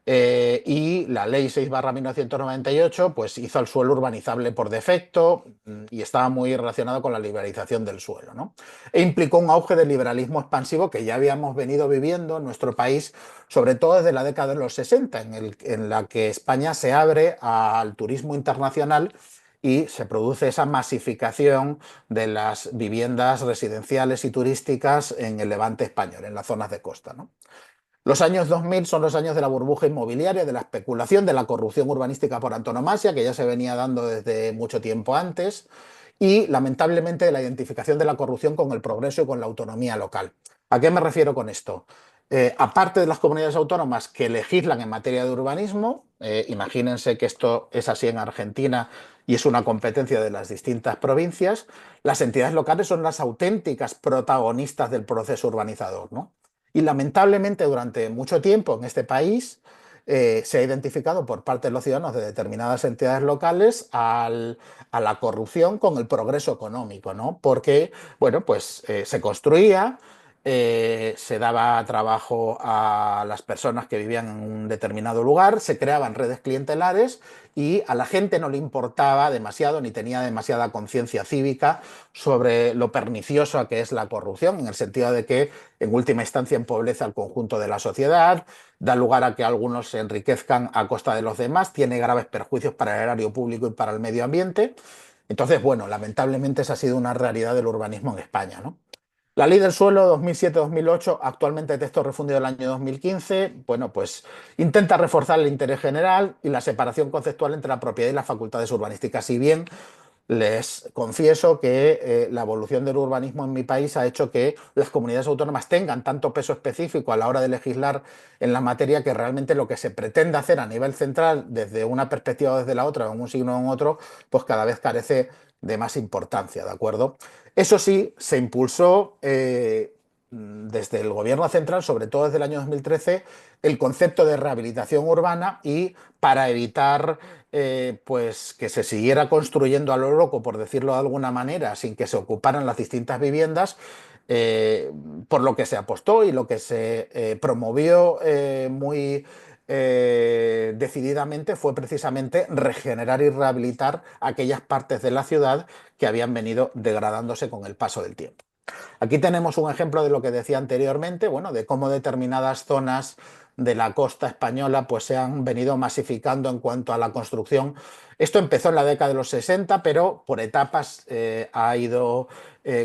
Y la ley 6/1998 pues hizo el suelo urbanizable por defecto y estaba muy relacionado con la liberalización del suelo, ¿no? E implicó un auge del liberalismo expansivo que ya habíamos venido viviendo en nuestro país, sobre todo desde la década de los 60, en la que España se abre al turismo internacional y se produce esa masificación de las viviendas residenciales y turísticas en el levante español, en las zonas de costa, ¿no? Los años 2000 son los años de la burbuja inmobiliaria, de la especulación, de la corrupción urbanística por antonomasia, que ya se venía dando desde mucho tiempo antes, y lamentablemente de la identificación de la corrupción con el progreso y con la autonomía local. ¿A qué me refiero con esto? Aparte de las comunidades autónomas que legislan en materia de urbanismo, imagínense que esto es así en Argentina y es una competencia de las distintas provincias, las entidades locales son las auténticas protagonistas del proceso urbanizador, ¿no? Y lamentablemente durante mucho tiempo en este país se ha identificado por parte de los ciudadanos de determinadas entidades locales a la corrupción con el progreso económico, ¿no? Porque, bueno, pues se construía, se daba trabajo a las personas que vivían en un determinado lugar, se creaban redes clientelares y a la gente no le importaba demasiado ni tenía demasiada conciencia cívica sobre lo perniciosa que es la corrupción, en el sentido de que en última instancia empobrece al conjunto de la sociedad, da lugar a que algunos se enriquezcan a costa de los demás, tiene graves perjuicios para el erario público y para el medio ambiente. Entonces, bueno, lamentablemente esa ha sido una realidad del urbanismo en España, ¿no? La Ley del Suelo 2007-2008, actualmente texto refundido del año 2015, bueno, pues intenta reforzar el interés general y la separación conceptual entre la propiedad y las facultades urbanísticas. Si bien les confieso que la evolución del urbanismo en mi país ha hecho que las comunidades autónomas tengan tanto peso específico a la hora de legislar en la materia que realmente lo que se pretende hacer a nivel central desde una perspectiva o desde la otra, en un signo o en otro, pues cada vez carece de más importancia, ¿de acuerdo? Eso sí, se impulsó desde el gobierno central, sobre todo desde el año 2013, el concepto de rehabilitación urbana y para evitar pues que se siguiera construyendo a lo loco, por decirlo de alguna manera, sin que se ocuparan las distintas viviendas, por lo que se apostó y lo que se promovió muy decididamente fue precisamente regenerar y rehabilitar aquellas partes de la ciudad que habían venido degradándose con el paso del tiempo. Aquí tenemos un ejemplo de lo que decía anteriormente, bueno, de cómo determinadas zonas de la costa española pues se han venido masificando en cuanto a la construcción. Esto empezó en la década de los 60, pero por etapas ha ido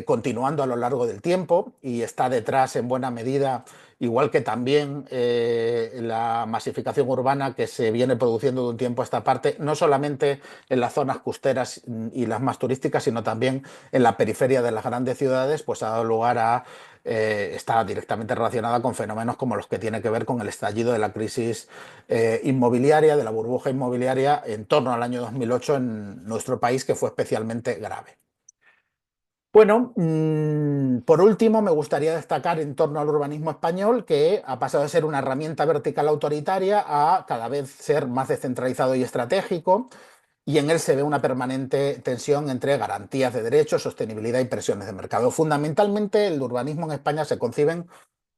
continuando a lo largo del tiempo y está detrás en buena medida, igual que también la masificación urbana que se viene produciendo de un tiempo a esta parte, no solamente en las zonas costeras y las más turísticas, sino también en la periferia de las grandes ciudades, pues ha dado lugar a está directamente relacionada con fenómenos como los que tienen que ver con el estallido de la crisis inmobiliaria, de la burbuja inmobiliaria en torno al año 2008 en nuestro país, que fue especialmente grave. Bueno, por último, me gustaría destacar en torno al urbanismo español que ha pasado de ser una herramienta vertical autoritaria a cada vez ser más descentralizado y estratégico, y en él se ve una permanente tensión entre garantías de derechos, sostenibilidad y presiones de mercado. Fundamentalmente, el urbanismo en España se conciben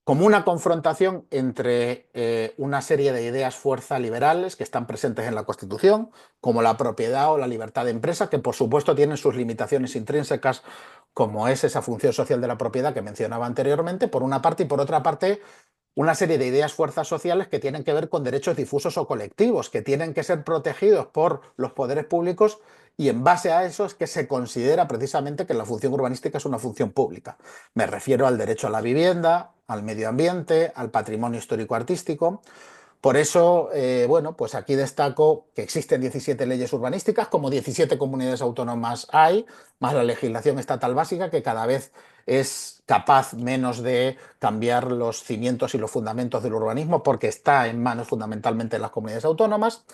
como una confrontación entre una serie de ideas fuerza liberales que están presentes en la Constitución, como la propiedad o la libertad de empresa, que por supuesto tienen sus limitaciones intrínsecas, como es esa función social de la propiedad que mencionaba anteriormente, por una parte, y por otra parte, una serie de ideas fuerzas sociales que tienen que ver con derechos difusos o colectivos, que tienen que ser protegidos por los poderes públicos, y en base a eso es que se considera precisamente que la función urbanística es una función pública. Me refiero al derecho a la vivienda, al medio ambiente, al patrimonio histórico-artístico. Por eso, bueno, pues aquí destaco que existen 17 leyes urbanísticas, como 17 comunidades autónomas hay, más la legislación estatal básica, que cada vez es capaz menos de cambiar los cimientos y los fundamentos del urbanismo, porque está en manos fundamentalmente de las comunidades autónomas,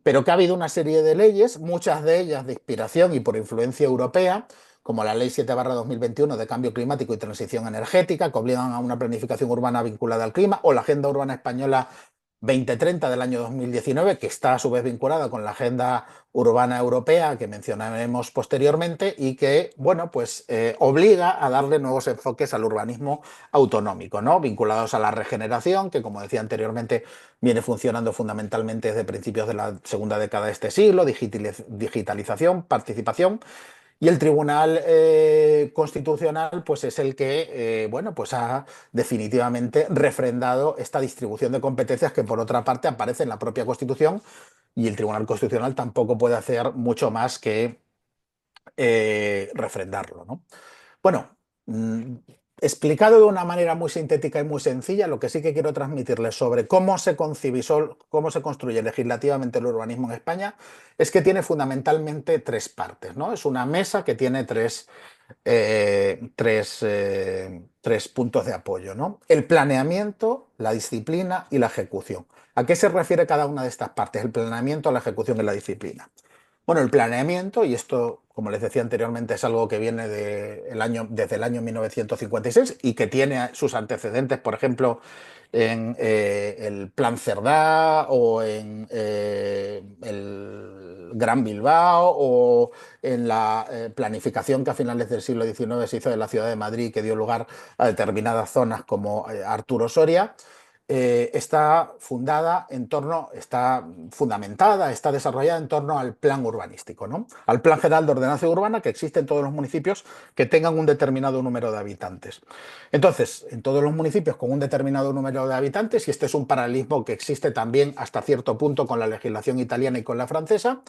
pero que ha habido una serie de leyes, muchas de ellas de inspiración y por influencia europea, como la Ley 7/2021 de Cambio Climático y Transición Energética, que obligan a una planificación urbana vinculada al clima, o la Agenda Urbana Española 2030 del año 2019, que está a su vez vinculada con la Agenda Urbana Europea que mencionaremos posteriormente y que, bueno, pues obliga a darle nuevos enfoques al urbanismo autonómico, ¿no? Vinculados a la regeneración, que como decía anteriormente, viene funcionando fundamentalmente desde principios de la segunda década de este siglo, digitalización, participación. Y el Tribunal Constitucional pues es el que bueno, pues ha definitivamente refrendado esta distribución de competencias que por otra parte aparece en la propia Constitución, y el Tribunal Constitucional tampoco puede hacer mucho más que refrendarlo, ¿no? Bueno, explicado de una manera muy sintética y muy sencilla, lo que sí que quiero transmitirles sobre cómo se concibe, cómo se construye legislativamente el urbanismo en España, es que tiene fundamentalmente tres partes, ¿no? Es una mesa que tiene tres tres puntos de apoyo, ¿no? El planeamiento, la disciplina y la ejecución. ¿A qué se refiere cada una de estas partes? El planeamiento, la ejecución y la disciplina. Bueno, el planeamiento, y esto, como les decía anteriormente, es algo que viene desde el año 1956 y que tiene sus antecedentes, por ejemplo, en el Plan Cerdá o en el Gran Bilbao o en la planificación que a finales del siglo XIX se hizo de la ciudad de Madrid, que dio lugar a determinadas zonas como Arturo Soria. Está fundamentada, está desarrollada en torno al plan urbanístico, ¿no? Al Plan General de Ordenación Urbana que existe en todos los municipios que tengan un determinado número de habitantes. Entonces, en todos los municipios con un determinado número de habitantes, y este es un paralelismo que existe también hasta cierto punto con la legislación italiana y con la francesa,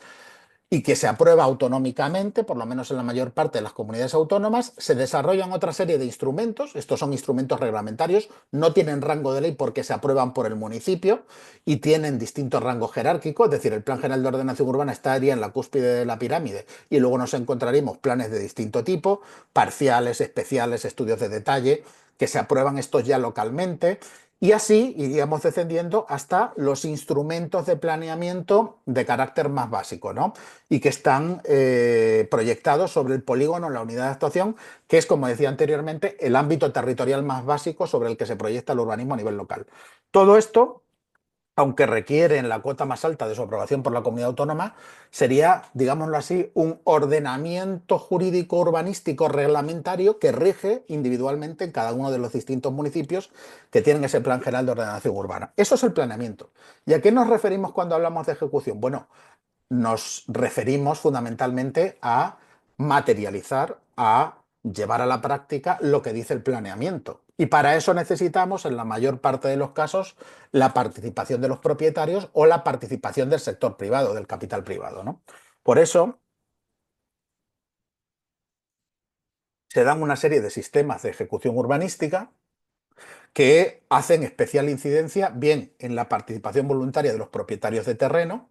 y que se aprueba autonómicamente, por lo menos en la mayor parte de las comunidades autónomas, se desarrollan otra serie de instrumentos, estos son instrumentos reglamentarios, no tienen rango de ley porque se aprueban por el municipio y tienen distintos rangos jerárquicos, es decir, el Plan General de Ordenación Urbana estaría en la cúspide de la pirámide y luego nos encontraríamos planes de distinto tipo, parciales, especiales, estudios de detalle, que se aprueban estos ya localmente. Y así iríamos descendiendo hasta los instrumentos de planeamiento de carácter más básico, ¿no? Y que están proyectados sobre el polígono, la unidad de actuación, que es, como decía anteriormente, el ámbito territorial más básico sobre el que se proyecta el urbanismo a nivel local. Todo esto, aunque requieren la cuota más alta de su aprobación por la comunidad autónoma, sería, digámoslo así, un ordenamiento jurídico urbanístico reglamentario que rige individualmente en cada uno de los distintos municipios que tienen ese Plan General de Ordenación Urbana. Eso es el planeamiento. ¿Y a qué nos referimos cuando hablamos de ejecución? Bueno, nos referimos fundamentalmente a materializar, a llevar a la práctica lo que dice el planeamiento. Y para eso necesitamos, en la mayor parte de los casos, la participación de los propietarios o la participación del sector privado, del capital privado, ¿no? Por eso se dan una serie de sistemas de ejecución urbanística que hacen especial incidencia bien en la participación voluntaria de los propietarios de terreno,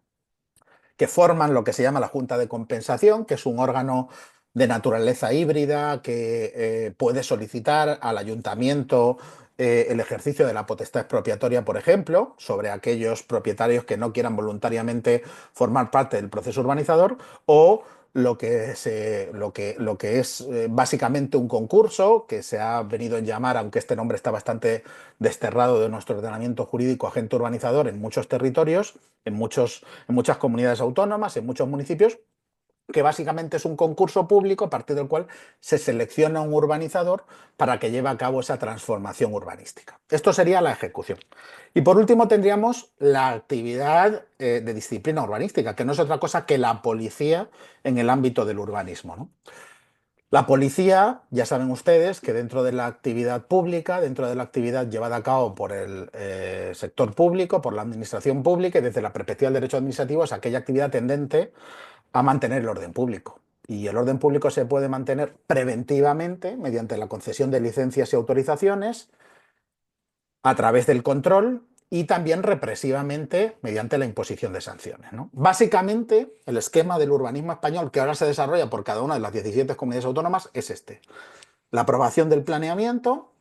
que forman lo que se llama la Junta de Compensación, que es un órgano de naturaleza híbrida que puede solicitar al ayuntamiento el ejercicio de la potestad expropiatoria, por ejemplo, sobre aquellos propietarios que no quieran voluntariamente formar parte del proceso urbanizador, o lo que es básicamente un concurso que se ha venido a llamar, aunque este nombre está bastante desterrado de nuestro ordenamiento jurídico, agente urbanizador en muchos territorios, en muchas comunidades autónomas, en muchos municipios, que básicamente es un concurso público a partir del cual se selecciona un urbanizador para que lleve a cabo esa transformación urbanística. Esto sería la ejecución. Y por último tendríamos la actividad de disciplina urbanística, que no es otra cosa que la policía en el ámbito del urbanismo, ¿no? La policía, ya saben ustedes que dentro de la actividad pública, dentro de la actividad llevada a cabo por el sector público, por la administración pública y desde la perspectiva del derecho administrativo, es aquella actividad tendente a mantener el orden público. Y el orden público se puede mantener preventivamente mediante la concesión de licencias y autorizaciones, a través del control y también represivamente mediante la imposición de sanciones, ¿no? Básicamente, el esquema del urbanismo español que ahora se desarrolla por cada una de las 17 comunidades autónomas es este. La aprobación del planeamiento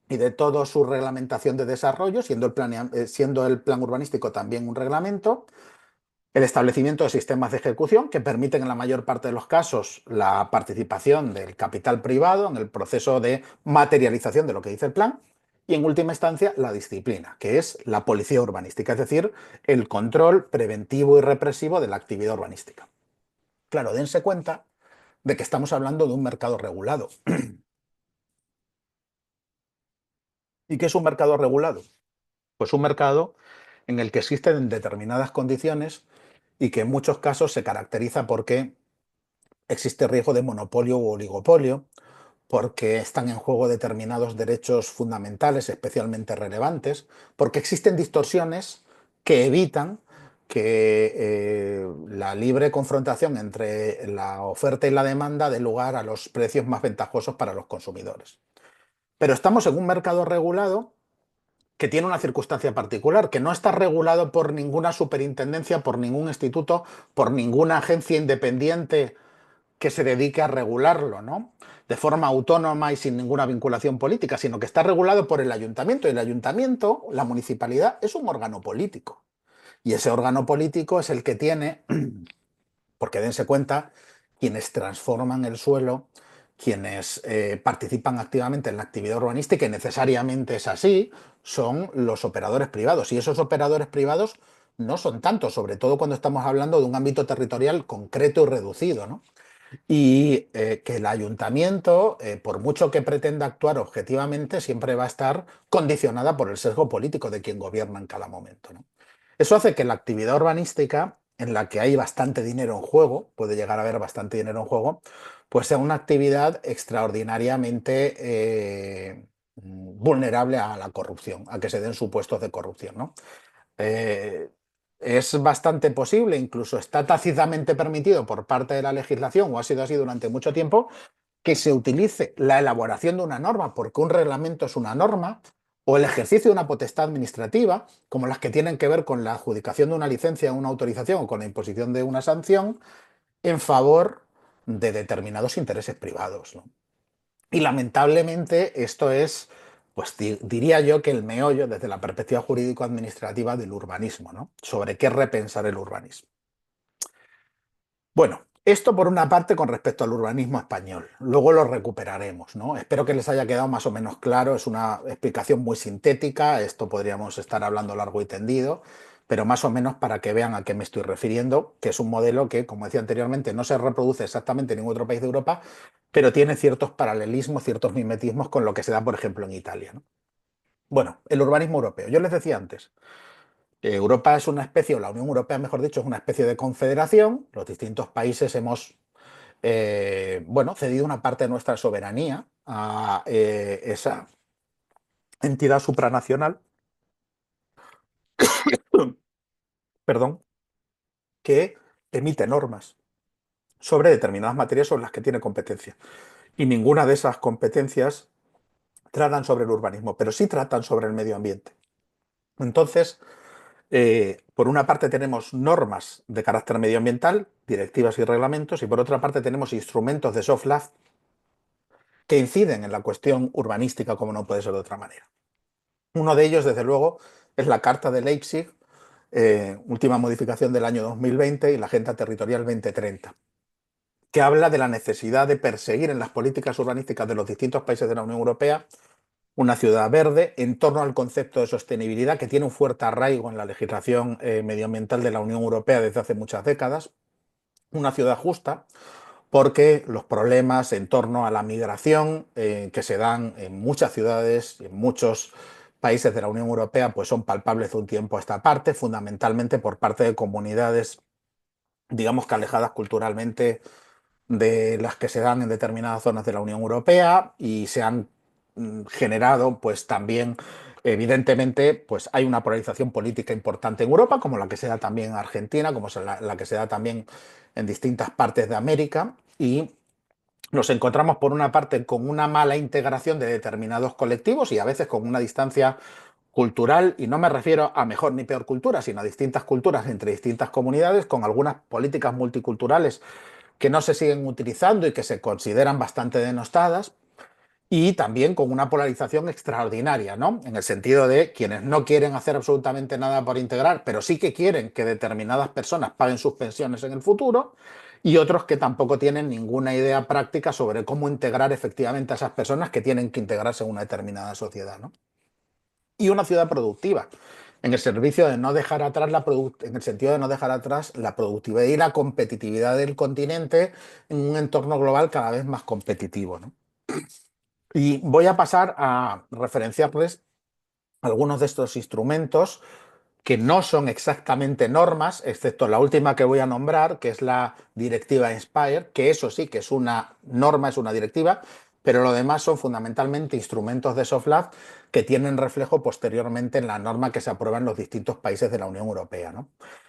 y de toda su reglamentación de desarrollo, siendo el plan urbanístico también un reglamento. El establecimiento de sistemas de ejecución que permiten en la mayor parte de los casos la participación del capital privado en el proceso de materialización de lo que dice el plan. Y en última instancia, la disciplina, que es la policía urbanística, es decir, el control preventivo y represivo de la actividad urbanística. Claro, dense cuenta de que estamos hablando de un mercado regulado. ¿Y qué es un mercado regulado? Pues un mercado en el que existen determinadas condiciones y que en muchos casos se caracteriza porque existe riesgo de monopolio u oligopolio, porque están en juego determinados derechos fundamentales especialmente relevantes, porque existen distorsiones que evitan que la libre confrontación entre la oferta y la demanda dé lugar a los precios más ventajosos para los consumidores. Pero estamos en un mercado regulado que tiene una circunstancia particular, que no está regulado por ninguna superintendencia, por ningún instituto, por ninguna agencia independiente que se dedique a regularlo, ¿no? De forma autónoma y sin ninguna vinculación política, sino que está regulado por el ayuntamiento. Y el ayuntamiento, la municipalidad, es un órgano político. Y ese órgano político es el que tiene, porque dense cuenta, quienes transforman el suelo, quienes participan activamente en la actividad urbanística, y necesariamente es así, son los operadores privados. Y esos operadores privados no son tantos, sobre todo cuando estamos hablando de un ámbito territorial concreto y reducido, ¿no? Y que el ayuntamiento, por mucho que pretenda actuar objetivamente, siempre va a estar condicionada por el sesgo político de quien gobierna en cada momento, ¿no? Eso hace que la actividad urbanística, en la que hay bastante dinero en juego, puede llegar a haber bastante dinero en juego, pues sea una actividad extraordinariamente vulnerable a la corrupción, a que se den supuestos de corrupción, ¿no? Eh, es bastante posible, incluso está tácitamente permitido por parte de la legislación, o ha sido así durante mucho tiempo, que se utilice la elaboración de una norma, porque un reglamento es una norma, o el ejercicio de una potestad administrativa, como las que tienen que ver con la adjudicación de una licencia, una autorización o con la imposición de una sanción, en favor de determinados intereses privados, ¿no? Y lamentablemente esto es, pues diría yo que el meollo desde la perspectiva jurídico-administrativa del urbanismo, ¿no? Sobre qué repensar el urbanismo. Bueno, esto por una parte con respecto al urbanismo español. Luego lo recuperaremos, ¿no? Espero que les haya quedado más o menos claro. Es una explicación muy sintética. Esto podríamos estar hablando largo y tendido, pero más o menos para que vean a qué me estoy refiriendo, que es un modelo que, como decía anteriormente, no se reproduce exactamente en ningún otro país de Europa, pero tiene ciertos paralelismos, ciertos mimetismos con lo que se da, por ejemplo, en Italia, ¿no? Bueno, el urbanismo europeo. Yo les decía antes, Europa es una especie, o la Unión Europea, mejor dicho, es una especie de confederación. Los distintos países hemos, bueno, cedido una parte de nuestra soberanía a esa entidad supranacional, perdón, que emite normas sobre determinadas materias sobre las que tiene competencia. Y ninguna de esas competencias tratan sobre el urbanismo, pero sí tratan sobre el medio ambiente. Entonces, por una parte tenemos normas de carácter medioambiental, directivas y reglamentos, y por otra parte tenemos instrumentos de soft law que inciden en la cuestión urbanística como no puede ser de otra manera. Uno de ellos, desde luego, es la Carta de Leipzig, última modificación del año 2020, y la Agenda Territorial 2030, que habla de la necesidad de perseguir en las políticas urbanísticas de los distintos países de la Unión Europea una ciudad verde en torno al concepto de sostenibilidad, que tiene un fuerte arraigo en la legislación medioambiental de la Unión Europea desde hace muchas décadas. Una ciudad justa, porque los problemas en torno a la migración que se dan en muchas ciudades, en muchos países de la Unión Europea, pues son palpables de un tiempo a esta parte, fundamentalmente por parte de comunidades, digamos que alejadas culturalmente de las que se dan en determinadas zonas de la Unión Europea, y se han generado pues también evidentemente pues hay una polarización política importante en Europa, como la que se da también en Argentina, como la que se da también en distintas partes de América, y nos encontramos por una parte con una mala integración de determinados colectivos y a veces con una distancia cultural, y no me refiero a mejor ni peor cultura, sino a distintas culturas entre distintas comunidades, con algunas políticas multiculturales que no se siguen utilizando y que se consideran bastante denostadas, y también con una polarización extraordinaria, ¿no? En el sentido de quienes no quieren hacer absolutamente nada por integrar, pero sí que quieren que determinadas personas paguen sus pensiones en el futuro, y otros que tampoco tienen ninguna idea práctica sobre cómo integrar efectivamente a esas personas que tienen que integrarse en una determinada sociedad, ¿no? Y una ciudad productiva, en el servicio de no dejar atrás en el sentido de no dejar atrás la productividad y la competitividad del continente en un entorno global cada vez más competitivo, ¿no? Y voy a pasar a referenciarles algunos de estos instrumentos que no son exactamente normas, excepto la última que voy a nombrar, que es la directiva Inspire, que eso sí que es una norma, es una directiva, pero lo demás son fundamentalmente instrumentos de soft law que tienen reflejo posteriormente en la norma que se aprueba en los distintos países de la Unión Europea, ¿no?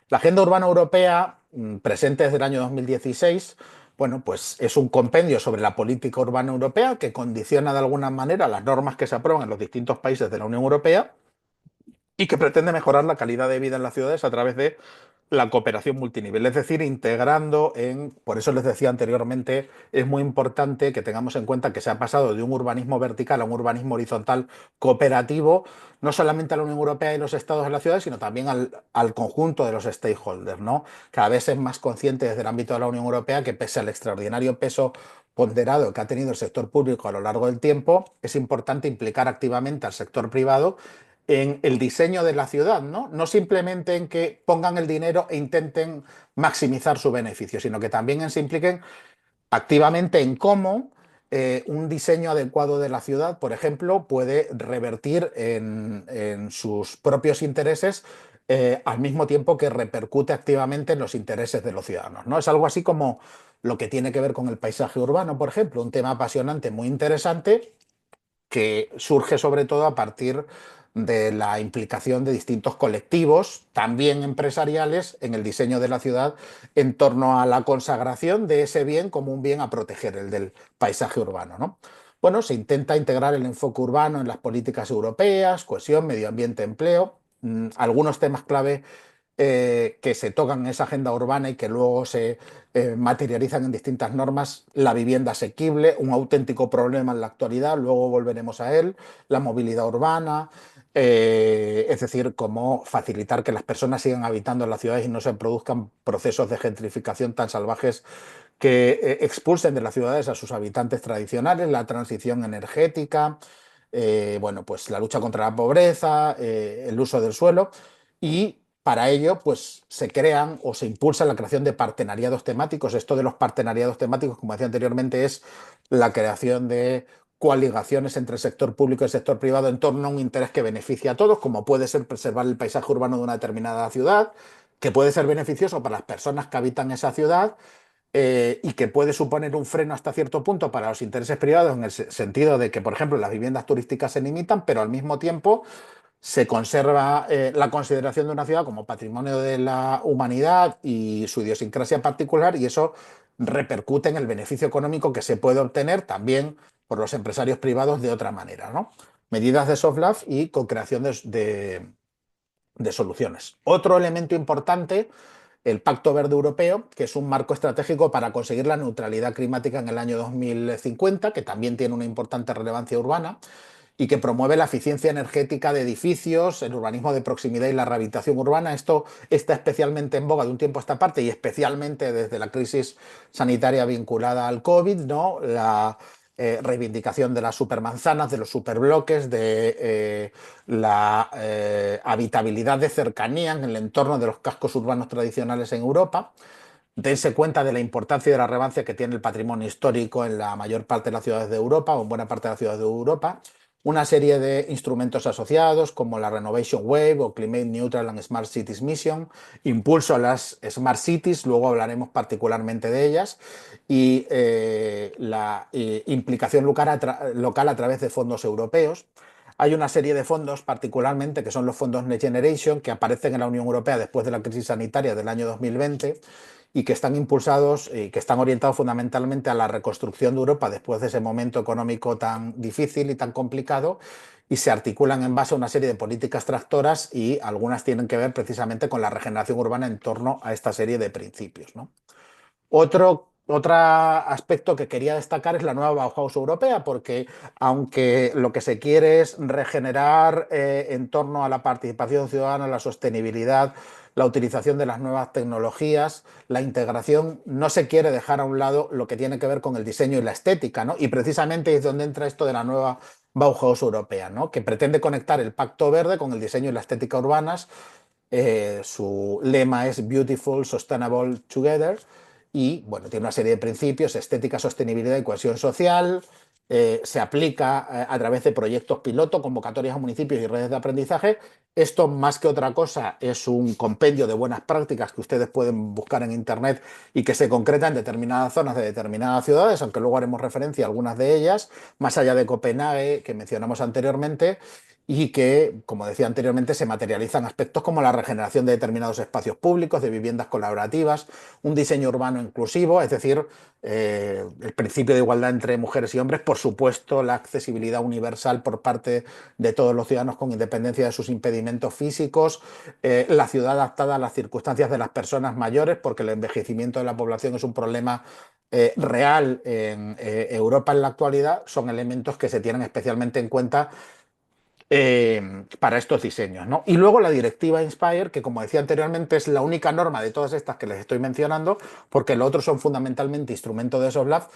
La Agenda Urbana Europea, presente desde el año 2016, bueno, pues es un compendio sobre la política urbana europea que condiciona de alguna manera las normas que se aprueban en los distintos países de la Unión Europea, y que pretende mejorar la calidad de vida en las ciudades a través de la cooperación multinivel, es decir, integrando por eso les decía anteriormente, es muy importante que tengamos en cuenta que se ha pasado de un urbanismo vertical a un urbanismo horizontal cooperativo, no solamente a la Unión Europea y los estados de la ciudad, sino también al conjunto de los stakeholders, ¿no? Cada vez es más consciente desde el ámbito de la Unión Europea que pese al extraordinario peso ponderado que ha tenido el sector público a lo largo del tiempo, es importante implicar activamente al sector privado en el diseño de la ciudad, ¿no? No simplemente en que pongan el dinero e intenten maximizar su beneficio, sino que también se impliquen activamente en cómo un diseño adecuado de la ciudad, por ejemplo, puede revertir en sus propios intereses al mismo tiempo que repercute activamente en los intereses de los ciudadanos, ¿no? Es algo así como lo que tiene que ver con el paisaje urbano, por ejemplo, un tema apasionante, muy interesante, que surge sobre todo a partir de la implicación de distintos colectivos, también empresariales, en el diseño de la ciudad en torno a la consagración de ese bien como un bien a proteger, el del paisaje urbano, ¿no? Bueno, se intenta integrar el enfoque urbano en las políticas europeas, cohesión, medio ambiente, empleo. Algunos temas clave que se tocan en esa agenda urbana y que luego se materializan en distintas normas, la vivienda asequible, un auténtico problema en la actualidad, luego volveremos a él, la movilidad urbana, es decir, cómo facilitar que las personas sigan habitando en las ciudades y no se produzcan procesos de gentrificación tan salvajes que expulsen de las ciudades a sus habitantes tradicionales, la transición energética, bueno, pues la lucha contra la pobreza, el uso del suelo y para ello, pues se crean o se impulsa la creación de partenariados temáticos. Esto de los partenariados temáticos, como decía anteriormente, es la creación de coaligaciones entre el sector público y el sector privado en torno a un interés que beneficia a todos, como puede ser preservar el paisaje urbano de una determinada ciudad, que puede ser beneficioso para las personas que habitan esa ciudad y que puede suponer un freno hasta cierto punto para los intereses privados en el sentido de que, por ejemplo, las viviendas turísticas se limitan, pero al mismo tiempo se conserva la consideración de una ciudad como patrimonio de la humanidad y su idiosincrasia particular y eso repercute en el beneficio económico que se puede obtener también por los empresarios privados de otra manera, ¿no? Medidas de soft law y co-creación de soluciones. Otro elemento importante, el Pacto Verde Europeo, que es un marco estratégico para conseguir la neutralidad climática en el año 2050, que también tiene una importante relevancia urbana y que promueve la eficiencia energética de edificios, el urbanismo de proximidad y la rehabilitación urbana. Esto está especialmente en boga de un tiempo a esta parte y especialmente desde la crisis sanitaria vinculada al COVID, ¿no? La reivindicación de las supermanzanas, de los superbloques, de la habitabilidad de cercanía en el entorno de los cascos urbanos tradicionales en Europa. Dense cuenta de la importancia y de la relevancia que tiene el patrimonio histórico en la mayor parte de las ciudades de Europa o en buena parte de las ciudades de Europa. Una serie de instrumentos asociados como la Renovation Wave o Climate Neutral and Smart Cities Mission, impulso a las Smart Cities, luego hablaremos particularmente de ellas, y la implicación local a través de fondos europeos. Hay una serie de fondos particularmente que son los fondos Next Generation que aparecen en la Unión Europea después de la crisis sanitaria del año 2020 y que están impulsados y que están orientados fundamentalmente a la reconstrucción de Europa después de ese momento económico tan difícil y tan complicado y se articulan en base a una serie de políticas tractoras y algunas tienen que ver precisamente con la regeneración urbana en torno a esta serie de principios, ¿no? Otro aspecto que quería destacar es la nueva Bauhaus europea, porque aunque lo que se quiere es regenerar en torno a la participación ciudadana, la sostenibilidad, la utilización de las nuevas tecnologías, la integración, no se quiere dejar a un lado lo que tiene que ver con el diseño y la estética, ¿no? Y precisamente es donde entra esto de la nueva Bauhaus europea, ¿no? Que pretende conectar el Pacto Verde con el diseño y la estética urbanas. Su lema es Beautiful, Sustainable Together y bueno, tiene una serie de principios, estética, sostenibilidad y cohesión social. Se aplica a través de proyectos piloto, convocatorias a municipios y redes de aprendizaje. Esto, más que otra cosa, es un compendio de buenas prácticas que ustedes pueden buscar en Internet y que se concreta en determinadas zonas de determinadas ciudades, aunque luego haremos referencia a algunas de ellas, más allá de Copenhague, que mencionamos anteriormente. y que, como decía anteriormente, se materializan aspectos como la regeneración de determinados espacios públicos, de viviendas colaborativas, un diseño urbano inclusivo, es decir, el principio de igualdad entre mujeres y hombres, por supuesto, la accesibilidad universal por parte de todos los ciudadanos con independencia de sus impedimentos físicos, la ciudad adaptada a las circunstancias de las personas mayores, porque el envejecimiento de la población es un problema real en Europa en la actualidad, son elementos que se tienen especialmente en cuenta para estos diseños, ¿no? Y luego la directiva Inspire, que como decía anteriormente es la única norma de todas estas que les estoy mencionando, porque los otros son fundamentalmente instrumentos de SOFLAF,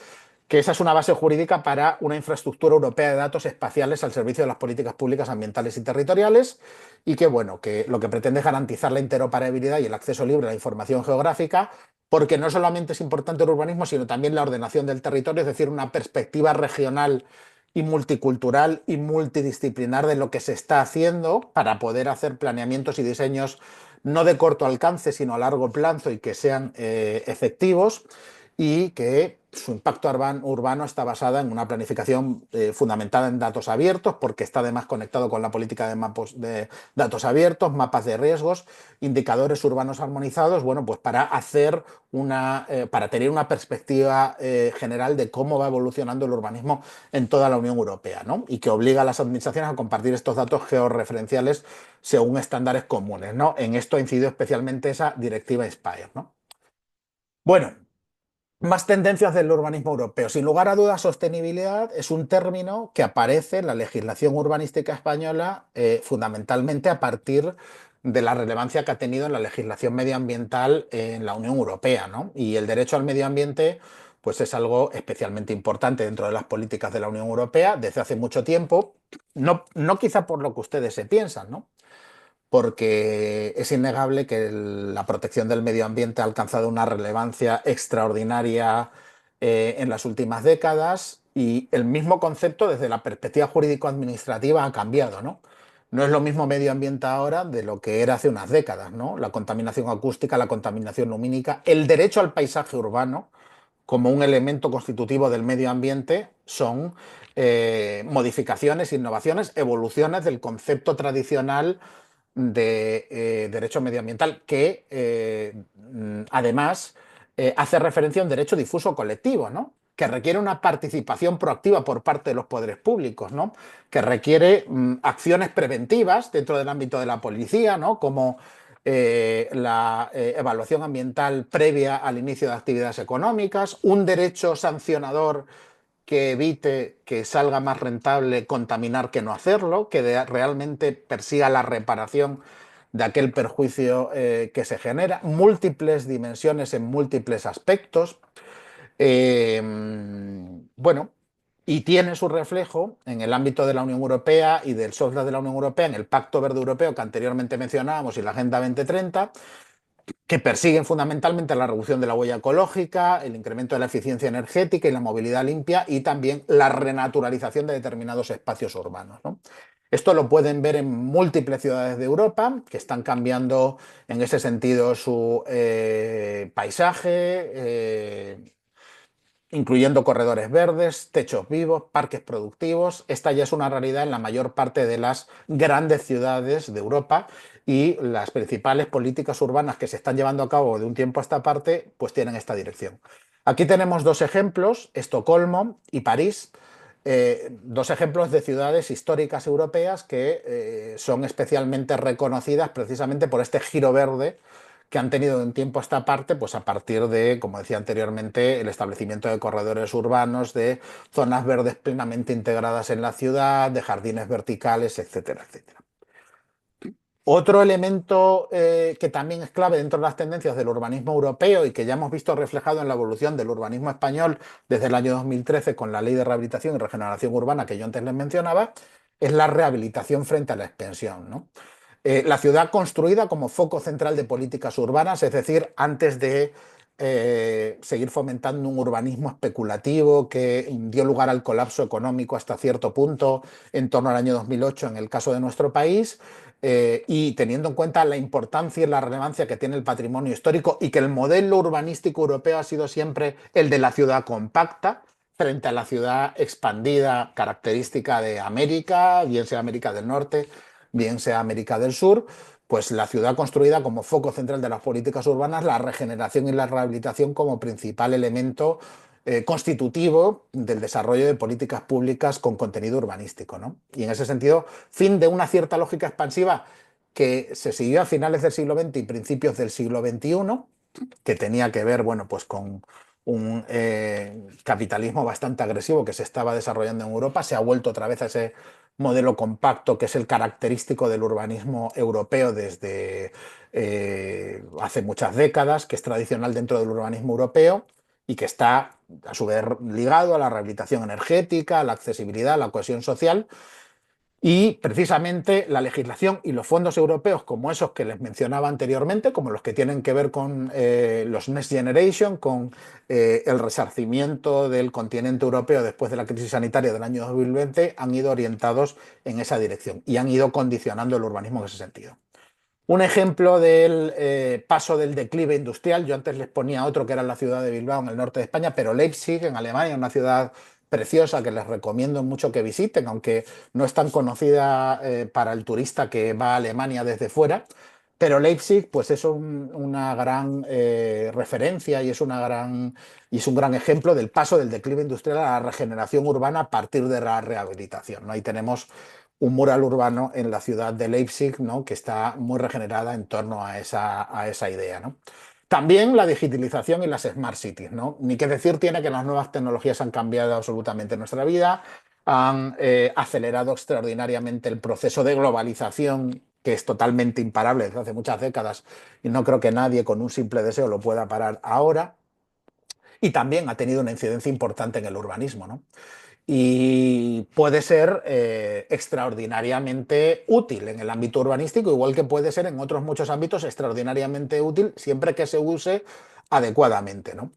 que esa es una base jurídica para una infraestructura europea de datos espaciales al servicio de las políticas públicas ambientales y territoriales, y que, bueno, que lo que pretende es garantizar la interoperabilidad y el acceso libre a la información geográfica, porque no solamente es importante el urbanismo, sino también la ordenación del territorio, es decir, una perspectiva regional y multicultural y multidisciplinar de lo que se está haciendo para poder hacer planeamientos y diseños no de corto alcance, sino a largo plazo y que sean efectivos, y que su impacto urbano está basada en una planificación fundamentada en datos abiertos, porque está además conectado con la política de datos abiertos, mapas de riesgos, indicadores urbanos armonizados, bueno, pues para hacer para tener una perspectiva general de cómo va evolucionando el urbanismo en toda la Unión Europea, ¿no? Y que obliga a las administraciones a compartir estos datos georreferenciales según estándares comunes, ¿no? En esto ha incidido especialmente esa directiva Inspire, ¿no? Bueno, más tendencias del urbanismo europeo. Sin lugar a dudas, sostenibilidad es un término que aparece en la legislación urbanística española fundamentalmente a partir de la relevancia que ha tenido en la legislación medioambiental en la Unión Europea, ¿no? Y el derecho al medio ambiente pues es algo especialmente importante dentro de las políticas de la Unión Europea desde hace mucho tiempo, no quizá por lo que ustedes se piensan, ¿no? Porque es innegable que la protección del medio ambiente ha alcanzado una relevancia extraordinaria en las últimas décadas, y el mismo concepto desde la perspectiva jurídico-administrativa ha cambiado, ¿no? No es lo mismo medio ambiente ahora de lo que era hace unas décadas, ¿no? La contaminación acústica, la contaminación lumínica, el derecho al paisaje urbano como un elemento constitutivo del medio ambiente son modificaciones, innovaciones, evoluciones del concepto tradicional de derecho medioambiental, que además hace referencia a un derecho difuso colectivo, ¿no? Que requiere una participación proactiva por parte de los poderes públicos, ¿no? Que requiere acciones preventivas dentro del ámbito de la policía, ¿no? Como la evaluación ambiental previa al inicio de actividades económicas, un derecho sancionador que evite que salga más rentable contaminar que no hacerlo, que realmente persiga la reparación de aquel perjuicio que se genera, múltiples dimensiones en múltiples aspectos. Bueno, y tiene su reflejo en el ámbito de la Unión Europea y del software de la Unión Europea, en el Pacto Verde Europeo que anteriormente mencionábamos y la Agenda 2030, que persiguen fundamentalmente la reducción de la huella ecológica, el incremento de la eficiencia energética y la movilidad limpia, y también la renaturalización de determinados espacios urbanos, ¿no? Esto lo pueden ver en múltiples ciudades de Europa, que están cambiando en ese sentido su paisaje, incluyendo corredores verdes, techos vivos, parques productivos. Esta ya es una realidad en la mayor parte de las grandes ciudades de Europa, y las principales políticas urbanas que se están llevando a cabo de un tiempo a esta parte pues tienen esta dirección. Aquí tenemos dos ejemplos, Estocolmo y París, dos ejemplos de ciudades históricas europeas que son especialmente reconocidas precisamente por este giro verde que han tenido de un tiempo a esta parte, pues a partir de, como decía anteriormente, el establecimiento de corredores urbanos, de zonas verdes plenamente integradas en la ciudad, de jardines verticales, etcétera, etcétera. Otro elemento que también es clave dentro de las tendencias del urbanismo europeo y que ya hemos visto reflejado en la evolución del urbanismo español desde el año 2013 con la Ley de Rehabilitación y Regeneración Urbana que yo antes les mencionaba, es la rehabilitación frente a la expansión, ¿no? La ciudad construida como foco central de políticas urbanas, es decir, antes de seguir fomentando un urbanismo especulativo que dio lugar al colapso económico hasta cierto punto en torno al año 2008 en el caso de nuestro país, y teniendo en cuenta la importancia y la relevancia que tiene el patrimonio histórico y que el modelo urbanístico europeo ha sido siempre el de la ciudad compacta, frente a la ciudad expandida característica de América, bien sea América del Norte, bien sea América del Sur, pues la ciudad construida como foco central de las políticas urbanas, la regeneración y la rehabilitación como principal elemento constitutivo del desarrollo de políticas públicas con contenido urbanístico, ¿no? Y en ese sentido, fin de una cierta lógica expansiva que se siguió a finales del siglo XX y principios del siglo XXI, que tenía que ver, bueno, pues con un capitalismo bastante agresivo que se estaba desarrollando en Europa, se ha vuelto otra vez a ese modelo compacto que es el característico del urbanismo europeo desde hace muchas décadas, que es tradicional dentro del urbanismo europeo y que está a su vez ligado a la rehabilitación energética, a la accesibilidad, a la cohesión social. Y precisamente la legislación y los fondos europeos, como esos que les mencionaba anteriormente, como los que tienen que ver con los Next Generation, con el resarcimiento del continente europeo después de la crisis sanitaria del año 2020, han ido orientados en esa dirección y han ido condicionando el urbanismo en ese sentido. Un ejemplo del paso del declive industrial, yo antes les ponía otro que era la ciudad de Bilbao en el norte de España, pero Leipzig en Alemania, una ciudad preciosa que les recomiendo mucho que visiten, aunque no es tan conocida para el turista que va a Alemania desde fuera, pero Leipzig pues es una gran referencia y es un gran ejemplo del paso del declive industrial a la regeneración urbana a partir de la rehabilitación, ¿no? Ahí tenemos un mural urbano en la ciudad de Leipzig, ¿no? Que está muy regenerada en torno a esa idea, ¿no? También la digitalización y las smart cities, ¿no? Ni qué decir tiene que las nuevas tecnologías han cambiado absolutamente nuestra vida, han acelerado extraordinariamente el proceso de globalización que es totalmente imparable desde hace muchas décadas y no creo que nadie con un simple deseo lo pueda parar ahora. Y también ha tenido una incidencia importante en el urbanismo, ¿no? Y puede ser extraordinariamente útil en el ámbito urbanístico, igual que puede ser en otros muchos ámbitos extraordinariamente útil siempre que se use adecuadamente, ¿no?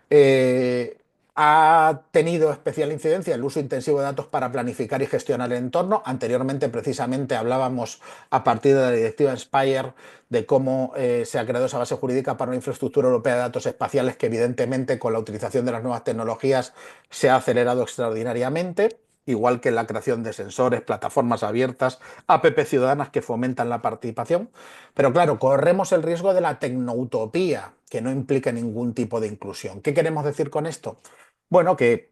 Eh, ha tenido especial incidencia el uso intensivo de datos para planificar y gestionar el entorno. Anteriormente, precisamente, hablábamos a partir de la directiva Inspire de cómo se ha creado esa base jurídica para una infraestructura europea de datos espaciales que, evidentemente, con la utilización de las nuevas tecnologías se ha acelerado extraordinariamente, igual que la creación de sensores, plataformas abiertas, APP ciudadanas que fomentan la participación. Pero claro, corremos el riesgo de la tecnoutopía, que no implica ningún tipo de inclusión. ¿Qué queremos decir con esto? Bueno, que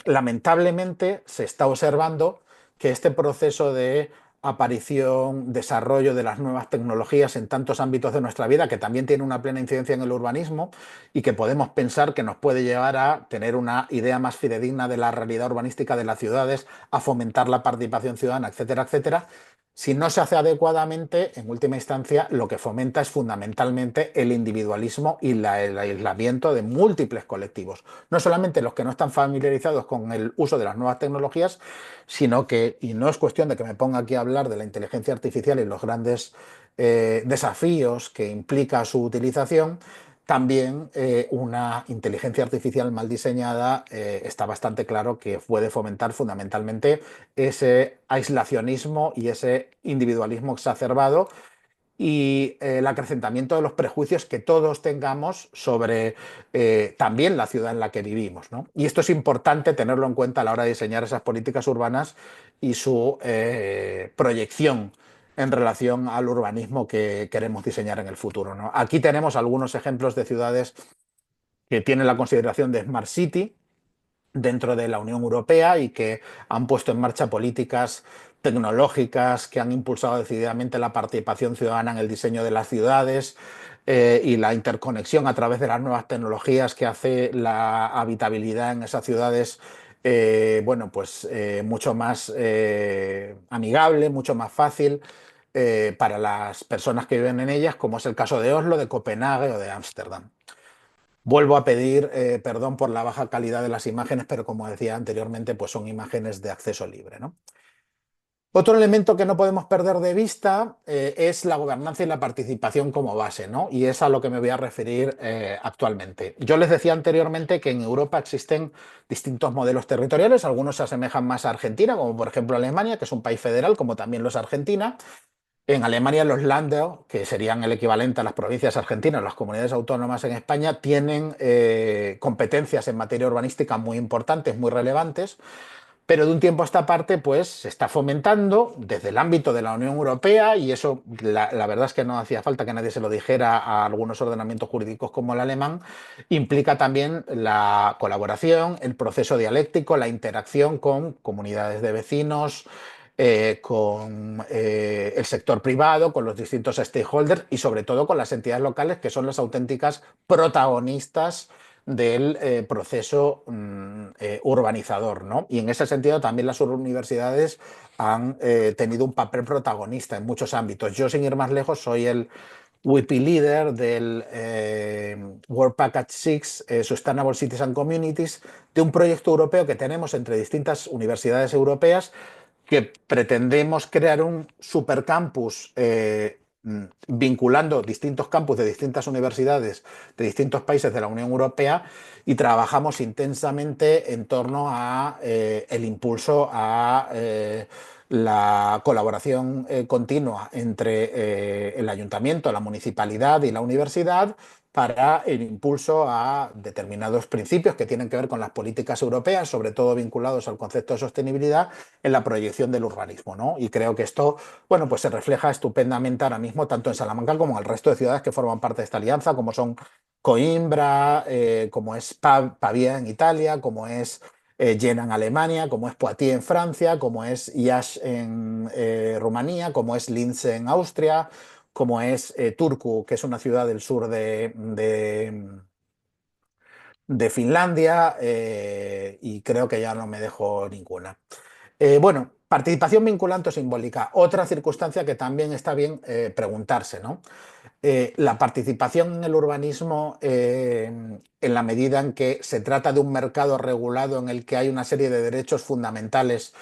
lamentablemente se está observando que este proceso de aparición, desarrollo de las nuevas tecnologías en tantos ámbitos de nuestra vida, que también tiene una plena incidencia en el urbanismo y que podemos pensar que nos puede llevar a tener una idea más fidedigna de la realidad urbanística de las ciudades, a fomentar la participación ciudadana, etcétera, etcétera. Si no se hace adecuadamente, en última instancia, lo que fomenta es fundamentalmente el individualismo y el aislamiento de múltiples colectivos. No solamente los que no están familiarizados con el uso de las nuevas tecnologías, sino que, y no es cuestión de que me ponga aquí a hablar de la inteligencia artificial y los grandes desafíos que implica su utilización, también una inteligencia artificial mal diseñada está bastante claro que puede fomentar fundamentalmente ese aislacionismo y ese individualismo exacerbado y el acrecentamiento de los prejuicios que todos tengamos sobre también la ciudad en la que vivimos, ¿no? Y esto es importante tenerlo en cuenta a la hora de diseñar esas políticas urbanas y su proyección en relación al urbanismo que queremos diseñar en el futuro, ¿no? Aquí tenemos algunos ejemplos de ciudades que tienen la consideración de Smart City dentro de la Unión Europea y que han puesto en marcha políticas tecnológicas que han impulsado decididamente la participación ciudadana en el diseño de las ciudades y la interconexión a través de las nuevas tecnologías que hace la habitabilidad en esas ciudades bueno, pues mucho más amigable, mucho más fácil para las personas que viven en ellas, como es el caso de Oslo, de Copenhague o de Ámsterdam. Vuelvo a pedir perdón por la baja calidad de las imágenes, pero como decía anteriormente, pues son imágenes de acceso libre, ¿no? Otro elemento que no podemos perder de vista es la gobernanza y la participación como base, ¿no? Y es a lo que me voy a referir actualmente. Yo les decía anteriormente que en Europa existen distintos modelos territoriales, algunos se asemejan más a Argentina, como por ejemplo Alemania, que es un país federal, como también lo es Argentina, En Alemania los Länder, que serían el equivalente a las provincias argentinas, las comunidades autónomas en España, tienen competencias en materia urbanística muy importantes, muy relevantes, pero de un tiempo a esta parte pues se está fomentando desde el ámbito de la Unión Europea, y eso la verdad es que no hacía falta que nadie se lo dijera a algunos ordenamientos jurídicos como el alemán. Implica también la colaboración, el proceso dialéctico, la interacción con comunidades de vecinos, con el sector privado, con los distintos stakeholders y sobre todo con las entidades locales, que son las auténticas protagonistas del proceso urbanizador, ¿no? Y en ese sentido también las universidades han tenido un papel protagonista en muchos ámbitos. Yo, sin ir más lejos, soy el WIPI Leader del World Package 6, Sustainable Cities and Communities, de un proyecto europeo que tenemos entre distintas universidades europeas, que pretendemos crear un supercampus vinculando distintos campus de distintas universidades de distintos países de la Unión Europea, y trabajamos intensamente en torno a el impulso a la colaboración continua entre el ayuntamiento, la municipalidad y la universidad, para el impulso a determinados principios que tienen que ver con las políticas europeas, sobre todo vinculados al concepto de sostenibilidad en la proyección del urbanismo, ¿no? Y creo que esto, bueno, pues se refleja estupendamente ahora mismo tanto en Salamanca como en el resto de ciudades que forman parte de esta alianza, como son Coimbra, como es Pavía en Italia, como es Jena en Alemania, como es Poitiers en Francia, como es Iași en Rumanía, como es Linz en Austria, como es Turku, que es una ciudad del sur de Finlandia, y creo que ya no me dejo ninguna. Bueno, participación vinculante o simbólica, otra circunstancia que también está bien preguntarse, ¿no? La participación en el urbanismo, en la medida en que se trata de un mercado regulado en el que hay una serie de derechos fundamentales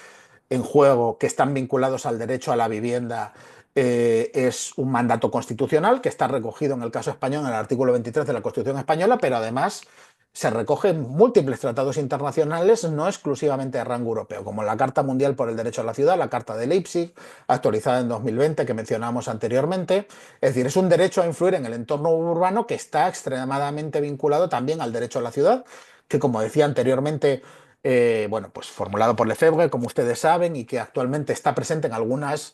en juego que están vinculados al derecho a la vivienda, es un mandato constitucional que está recogido en el caso español en el artículo 23 de la Constitución española, pero además se recoge en múltiples tratados internacionales, no exclusivamente de rango europeo, como la Carta Mundial por el Derecho a la Ciudad, la Carta de Leipzig, actualizada en 2020, que mencionábamos anteriormente. Es decir, es un derecho a influir en el entorno urbano que está extremadamente vinculado también al derecho a la ciudad, que, como decía anteriormente, bueno, pues formulado por Lefebvre, como ustedes saben, y que actualmente está presente en algunas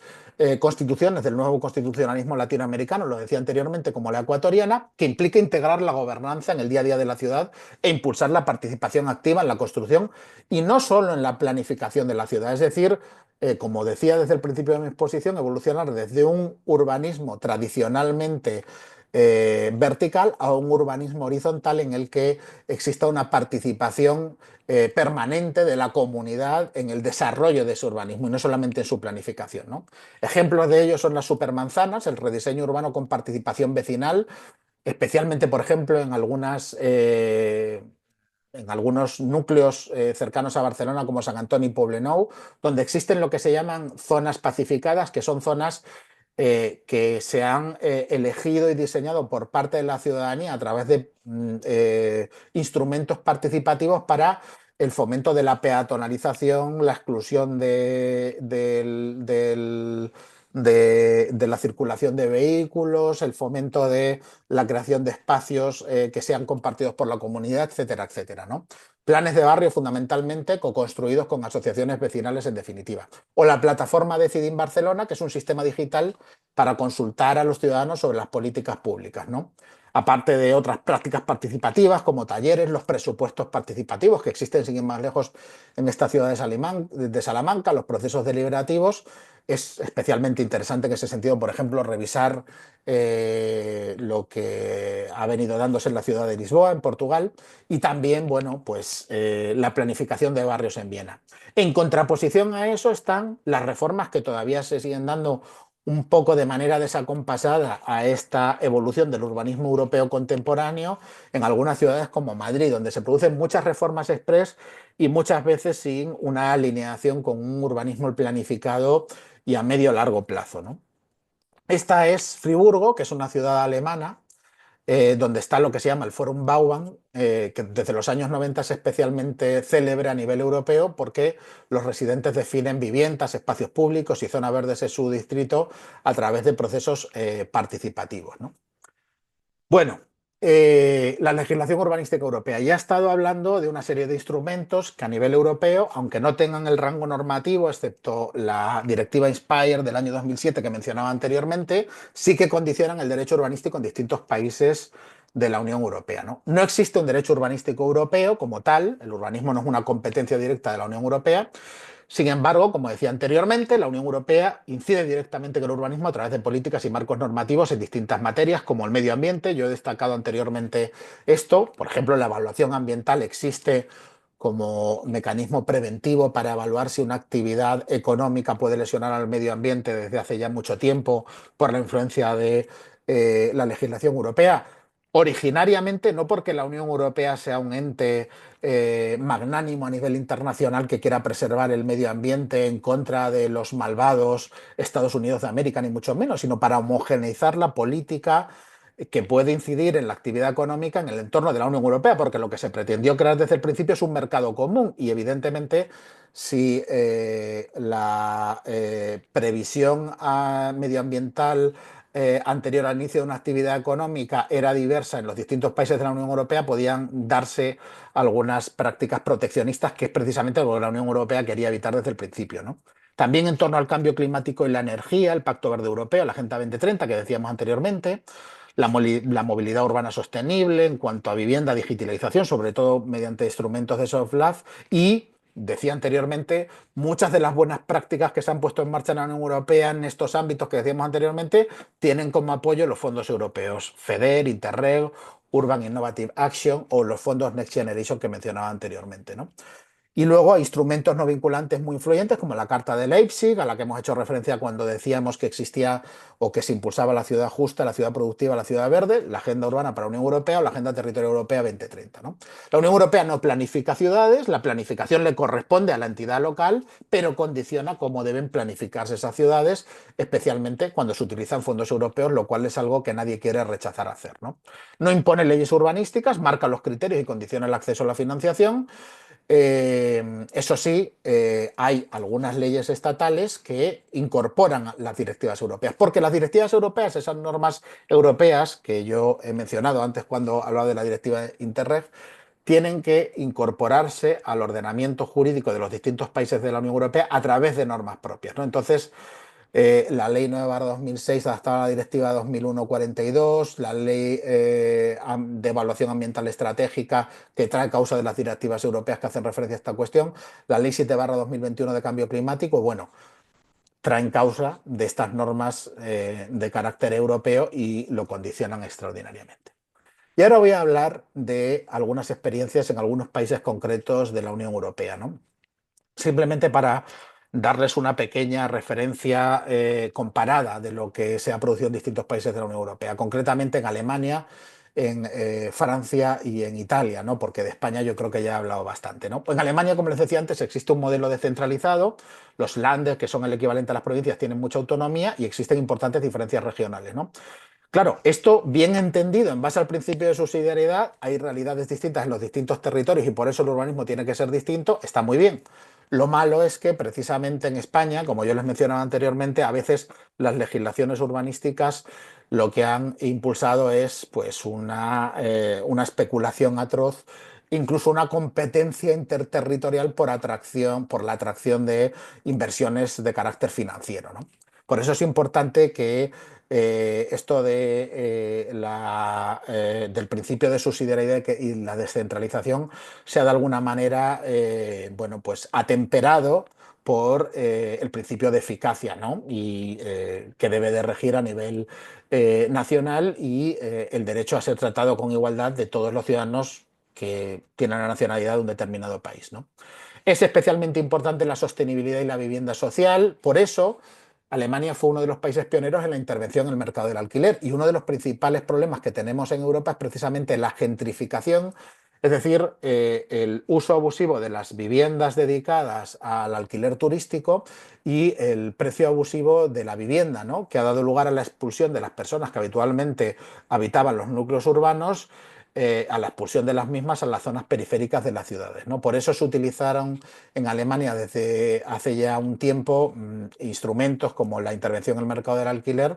constituciones del nuevo constitucionalismo latinoamericano, lo decía anteriormente, como la ecuatoriana, que implica integrar la gobernanza en el día a día de la ciudad e impulsar la participación activa en la construcción y no solo en la planificación de la ciudad. Es decir, como decía desde el principio de mi exposición, evolucionar desde un urbanismo tradicionalmente vertical a un urbanismo horizontal en el que exista una participación permanente de la comunidad en el desarrollo de ese urbanismo y no solamente en su planificación, ¿no? Ejemplos de ello son las supermanzanas, el rediseño urbano con participación vecinal, especialmente, por ejemplo, en algunos núcleos cercanos a Barcelona, como Sant Antoni y Poblenou, donde existen lo que se llaman zonas pacificadas, que son zonas que se han elegido y diseñado por parte de la ciudadanía a través de instrumentos participativos para el fomento de la peatonalización, la exclusión de la circulación de vehículos, el fomento de la creación de espacios que sean compartidos por la comunidad, etcétera, etcétera, ¿no? Planes de barrio fundamentalmente co-construidos con asociaciones vecinales, en definitiva. O la plataforma Decidim Barcelona, que es un sistema digital para consultar a los ciudadanos sobre las políticas públicas, ¿no? Aparte de otras prácticas participativas como talleres, los presupuestos participativos que existen sin ir más lejos en esta ciudad de Salamanca, los procesos deliberativos. Es especialmente interesante en ese sentido, por ejemplo, revisar lo que ha venido dándose en la ciudad de Lisboa, en Portugal, y también, bueno, pues la planificación de barrios en Viena. En contraposición a eso están las reformas que todavía se siguen dando un poco de manera desacompasada a esta evolución del urbanismo europeo contemporáneo en algunas ciudades como Madrid, donde se producen muchas reformas express y muchas veces sin una alineación con un urbanismo planificado y a medio largo plazo, ¿no? Esta es Friburgo, que es una ciudad alemana, donde está lo que se llama el Forum Bauman, que desde los años 90 es especialmente célebre a nivel europeo porque los residentes definen viviendas, espacios públicos y zonas verdes en su distrito a través de procesos participativos, ¿no? Bueno, la legislación urbanística europea. Ya he estado hablando de una serie de instrumentos que a nivel europeo, aunque no tengan el rango normativo, excepto la Directiva Inspire del año 2007 que mencionaba anteriormente, sí que condicionan el derecho urbanístico en distintos países de la Unión Europea, ¿no? No existe un derecho urbanístico europeo como tal, el urbanismo no es una competencia directa de la Unión Europea. Sin embargo, como decía anteriormente, la Unión Europea incide directamente en el urbanismo a través de políticas y marcos normativos en distintas materias, como el medio ambiente. Yo he destacado anteriormente esto. Por ejemplo, la evaluación ambiental existe como mecanismo preventivo para evaluar si una actividad económica puede lesionar al medio ambiente desde hace ya mucho tiempo por la influencia de la legislación europea. Originariamente, no porque la Unión Europea sea un ente magnánimo a nivel internacional que quiera preservar el medio ambiente en contra de los malvados Estados Unidos de América, ni mucho menos, sino para homogeneizar la política que puede incidir en la actividad económica en el entorno de la Unión Europea, porque lo que se pretendió crear desde el principio es un mercado común y evidentemente si la previsión medioambiental anterior al inicio de una actividad económica era diversa en los distintos países de la Unión Europea, podían darse algunas prácticas proteccionistas, que es precisamente lo que la Unión Europea quería evitar desde el principio, ¿no? También en torno al cambio climático y la energía, el Pacto Verde Europeo, la Agenda 2030 que decíamos anteriormente, la movilidad urbana sostenible en cuanto a vivienda, digitalización, sobre todo mediante instrumentos de soft life y decía anteriormente, muchas de las buenas prácticas que se han puesto en marcha en la Unión Europea en estos ámbitos que decíamos anteriormente tienen como apoyo los fondos europeos, FEDER, Interreg, Urban Innovative Action o los fondos Next Generation que mencionaba anteriormente, ¿no? Y luego hay instrumentos no vinculantes muy influyentes como la Carta de Leipzig, a la que hemos hecho referencia cuando decíamos que existía o que se impulsaba la ciudad justa, la ciudad productiva, la ciudad verde, la Agenda Urbana para la Unión Europea o la Agenda Territorial Europea 2030, ¿no? La Unión Europea no planifica ciudades, la planificación le corresponde a la entidad local, pero condiciona cómo deben planificarse esas ciudades, especialmente cuando se utilizan fondos europeos, lo cual es algo que nadie quiere rechazar hacer, ¿no? No impone leyes urbanísticas, marca los criterios y condiciona el acceso a la financiación. Eso sí, hay algunas leyes estatales que incorporan las directivas europeas, porque las directivas europeas, esas normas europeas que yo he mencionado antes cuando hablaba de la directiva Interreg, tienen que incorporarse al ordenamiento jurídico de los distintos países de la Unión Europea a través de normas propias, ¿no? Entonces, la ley 9/2006 adaptada a la directiva 2001/42, la ley de evaluación ambiental estratégica que trae causa de las directivas europeas que hacen referencia a esta cuestión, la ley 7/2021 de cambio climático, bueno, traen causa de estas normas de carácter europeo y lo condicionan extraordinariamente. Y ahora voy a hablar de algunas experiencias en algunos países concretos de la Unión Europea, ¿no? Simplemente para darles una pequeña referencia comparada de lo que se ha producido en distintos países de la Unión Europea, concretamente en Alemania, en Francia y en Italia, ¿no? Porque de España yo creo que ya he hablado bastante, ¿no? En Alemania, como les decía antes, existe un modelo descentralizado, los Länder, que son el equivalente a las provincias, tienen mucha autonomía y existen importantes diferencias regionales, ¿no? Claro, esto bien entendido en base al principio de subsidiariedad, hay realidades distintas en los distintos territorios y por eso el urbanismo tiene que ser distinto, está muy bien. Lo malo es que precisamente en España, como yo les mencionaba anteriormente, a veces las legislaciones urbanísticas lo que han impulsado es pues una especulación atroz, incluso una competencia interterritorial por la atracción de inversiones de carácter financiero, ¿no? Por eso es importante que esto del principio de subsidiariedad y la descentralización sea de alguna manera bueno, pues atemperado por el principio de eficacia, ¿no? Y que debe de regir a nivel nacional y el derecho a ser tratado con igualdad de todos los ciudadanos que tienen la nacionalidad de un determinado país, ¿no? Es especialmente importante la sostenibilidad y la vivienda social, por eso Alemania fue uno de los países pioneros en la intervención en el mercado del alquiler y uno de los principales problemas que tenemos en Europa es precisamente la gentrificación Es decir, el uso abusivo de las viviendas dedicadas al alquiler turístico y el precio abusivo de la vivienda, ¿no? Que ha dado lugar a la expulsión de las personas que habitualmente habitaban los núcleos urbanos, a la expulsión de las mismas a las zonas periféricas de las ciudades, ¿no? Por eso se utilizaron en Alemania desde hace ya un tiempo instrumentos como la intervención en el mercado del alquiler,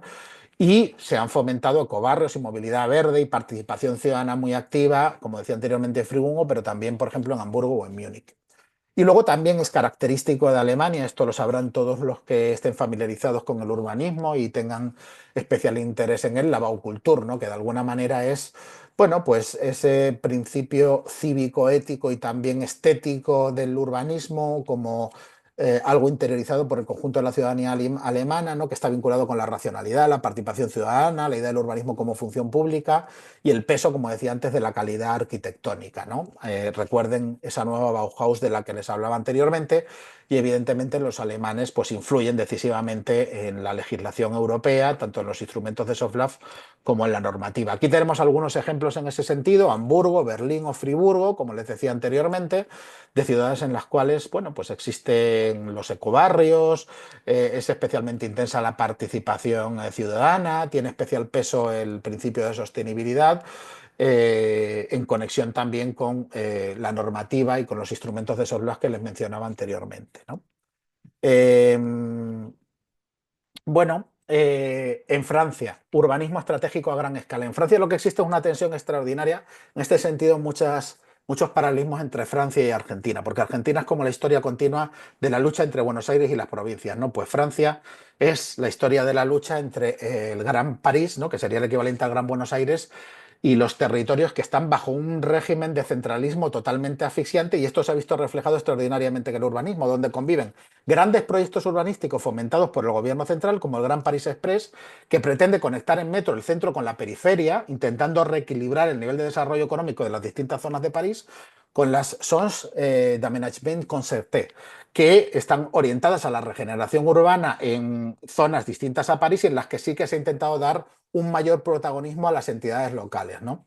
y se han fomentado ecobarrios y movilidad verde y participación ciudadana muy activa, como decía anteriormente, en Friburgo, pero también, por ejemplo, en Hamburgo o en Múnich. Y luego también es característico de Alemania, esto lo sabrán todos los que estén familiarizados con el urbanismo y tengan especial interés en él, la Baukultur, ¿no? Que de alguna manera es, bueno, pues ese principio cívico, ético y también estético del urbanismo como algo interiorizado por el conjunto de la ciudadanía alemana, ¿no? Que está vinculado con la racionalidad, la participación ciudadana, la idea del urbanismo como función pública y el peso, como decía antes, de la calidad arquitectónica, ¿no? Recuerden esa nueva Bauhaus de la que les hablaba anteriormente, y evidentemente los alemanes pues influyen decisivamente en la legislación europea, tanto en los instrumentos de soft law como en la normativa. Aquí tenemos algunos ejemplos en ese sentido: Hamburgo, Berlín o Friburgo, como les decía anteriormente, de ciudades en las cuales, bueno, pues existen los ecobarrios, es especialmente intensa la participación ciudadana, tiene especial peso el principio de sostenibilidad, en conexión también con la normativa y con los instrumentos de soft law que les mencionaba anteriormente, ¿no? Eh, bueno, en Francia, urbanismo estratégico a gran escala. En Francia lo que existe es una tensión extraordinaria. En este sentido, muchos paralelismos entre Francia y Argentina, porque Argentina es como la historia continua de la lucha entre Buenos Aires y las provincias, ¿no? Pues Francia es la historia de la lucha entre el Gran París, ¿no? Que sería el equivalente al Gran Buenos Aires, y los territorios que están bajo un régimen de centralismo totalmente asfixiante, y esto se ha visto reflejado extraordinariamente en el urbanismo, donde conviven grandes proyectos urbanísticos fomentados por el gobierno central, como el Gran París Express, que pretende conectar en metro el centro con la periferia, intentando reequilibrar el nivel de desarrollo económico de las distintas zonas de París, con las zones d'aménagement concerté, que están orientadas a la regeneración urbana en zonas distintas a París y en las que sí que se ha intentado dar un mayor protagonismo a las entidades locales, ¿no?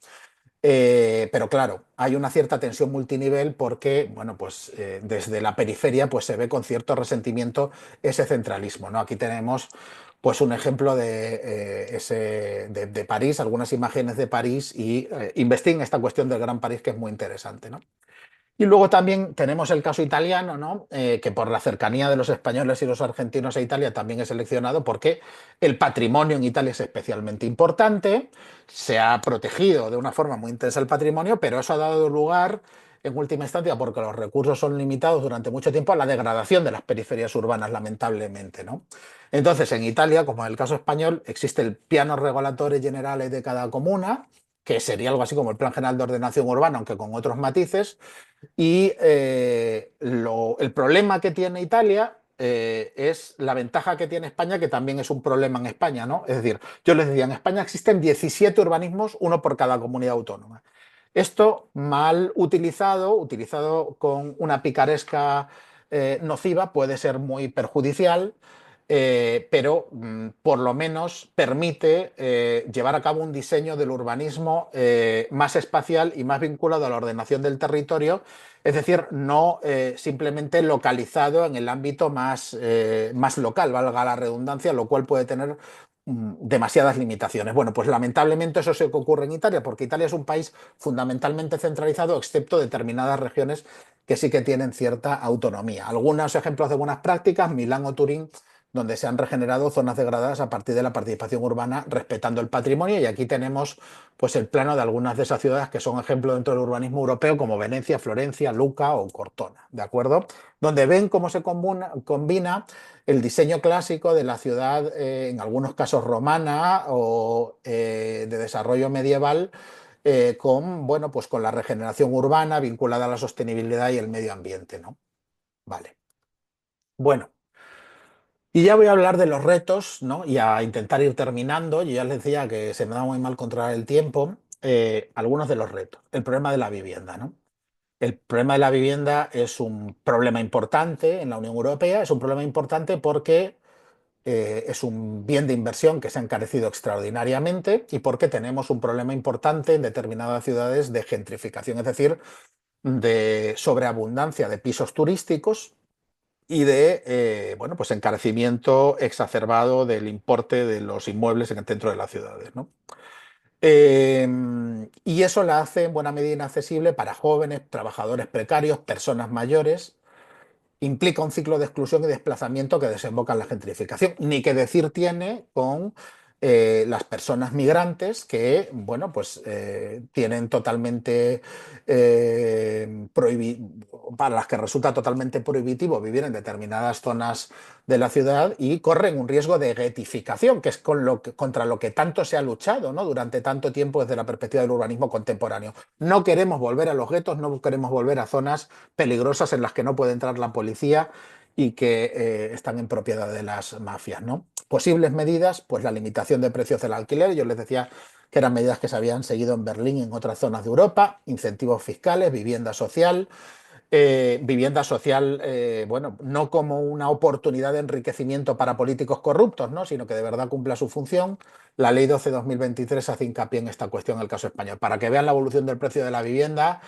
Pero claro, hay una cierta tensión multinivel porque, bueno, pues desde la periferia pues se ve con cierto resentimiento ese centralismo, ¿no? Aquí tenemos pues un ejemplo de París, algunas imágenes de París, y investiguen esta cuestión del Gran París, que es muy interesante, ¿no? Y luego también tenemos el caso italiano, ¿no? Que por la cercanía de los españoles y los argentinos a Italia también es seleccionado porque el patrimonio en Italia es especialmente importante, se ha protegido de una forma muy intensa el patrimonio, pero eso ha dado lugar, en última instancia, porque los recursos son limitados durante mucho tiempo, a la degradación de las periferias urbanas, lamentablemente, ¿no? Entonces, en Italia, como en el caso español, existe el piano regolatore generale de cada comuna, que sería algo así como el Plan General de Ordenación Urbana, aunque con otros matices, y el problema que tiene Italia es la ventaja que tiene España, que también es un problema en España, ¿no? Es decir, yo les decía, en España existen 17 urbanismos, uno por cada comunidad autónoma. Esto mal utilizado, utilizado con una picaresca nociva, puede ser muy perjudicial, pero por lo menos permite llevar a cabo un diseño del urbanismo más espacial y más vinculado a la ordenación del territorio, es decir, no simplemente localizado en el ámbito más local, valga la redundancia, lo cual puede tener demasiadas limitaciones. Bueno, pues lamentablemente eso es lo que ocurre en Italia, porque Italia es un país fundamentalmente centralizado, excepto determinadas regiones que sí que tienen cierta autonomía. Algunos ejemplos de buenas prácticas: Milán o Turín, donde se han regenerado zonas degradadas a partir de la participación urbana respetando el patrimonio, y aquí tenemos pues el plano de algunas de esas ciudades que son ejemplo dentro del urbanismo europeo, como Venecia, Florencia, Luca o Cortona, ¿de acuerdo? Donde ven cómo se combina el diseño clásico de la ciudad, en algunos casos romana o de desarrollo medieval, con, bueno, pues con la regeneración urbana vinculada a la sostenibilidad y el medio ambiente, ¿no? Vale. Bueno, y ya voy a hablar de los retos, ¿no? Y a intentar ir terminando. Yo ya les decía que se me da muy mal controlar el tiempo. Algunos de los retos. El problema de la vivienda, ¿no? El problema de la vivienda es un problema importante en la Unión Europea. Es un problema importante porque es un bien de inversión que se ha encarecido extraordinariamente y porque tenemos un problema importante en determinadas ciudades de gentrificación, es decir, de sobreabundancia de pisos turísticos y de bueno, pues encarecimiento exacerbado del importe de los inmuebles en el centro de las ciudades, ¿no? Y eso la hace en buena medida inaccesible para jóvenes, trabajadores precarios, personas mayores. Implica un ciclo de exclusión y desplazamiento que desemboca en la gentrificación. Ni que decir tiene con las personas migrantes que, bueno, pues tienen totalmente para las que resulta totalmente prohibitivo vivir en determinadas zonas de la ciudad y corren un riesgo de ghettificación, que es contra lo que tanto se ha luchado, ¿no? Durante tanto tiempo desde la perspectiva del urbanismo contemporáneo. No queremos volver a los guetos, no queremos volver a zonas peligrosas en las que no puede entrar la policía y que están en propiedad de las mafias, ¿no? Posibles medidas, pues la limitación de precios del alquiler. Yo les decía que eran medidas que se habían seguido en Berlín y en otras zonas de Europa, incentivos fiscales, vivienda social, bueno, no como una oportunidad de enriquecimiento para políticos corruptos, ¿no? Sino que de verdad cumpla su función. La Ley 12/2023 hace hincapié en esta cuestión en el caso español. Para que vean la evolución del precio de la vivienda,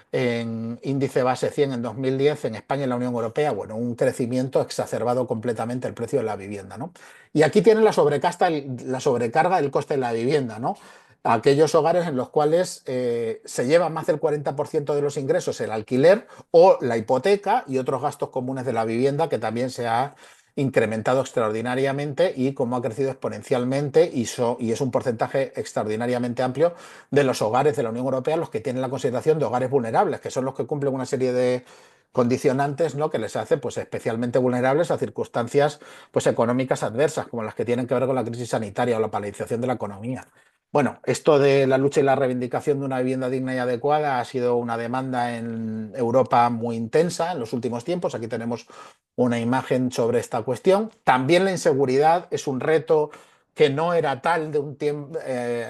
en índice base 100 en 2010, en España y en la Unión Europea, bueno, un crecimiento exacerbado completamente el precio de la vivienda, ¿no? Y aquí tienen la sobrecarga del coste de la vivienda, ¿no? Aquellos hogares en los cuales se lleva más del 40% de los ingresos el alquiler o la hipoteca y otros gastos comunes de la vivienda que también se ha incrementado extraordinariamente y como ha crecido exponencialmente y es un porcentaje extraordinariamente amplio de los hogares de la Unión Europea los que tienen la consideración de hogares vulnerables, que son los que cumplen una serie de condicionantes, ¿no? Que les hace pues, especialmente vulnerables a circunstancias pues, económicas adversas, como las que tienen que ver con la crisis sanitaria o la paralización de la economía. Bueno, esto de la lucha y la reivindicación de una vivienda digna y adecuada ha sido una demanda en Europa muy intensa en los últimos tiempos. Aquí tenemos una imagen sobre esta cuestión. También la inseguridad es un reto que no era tal de un tiempo,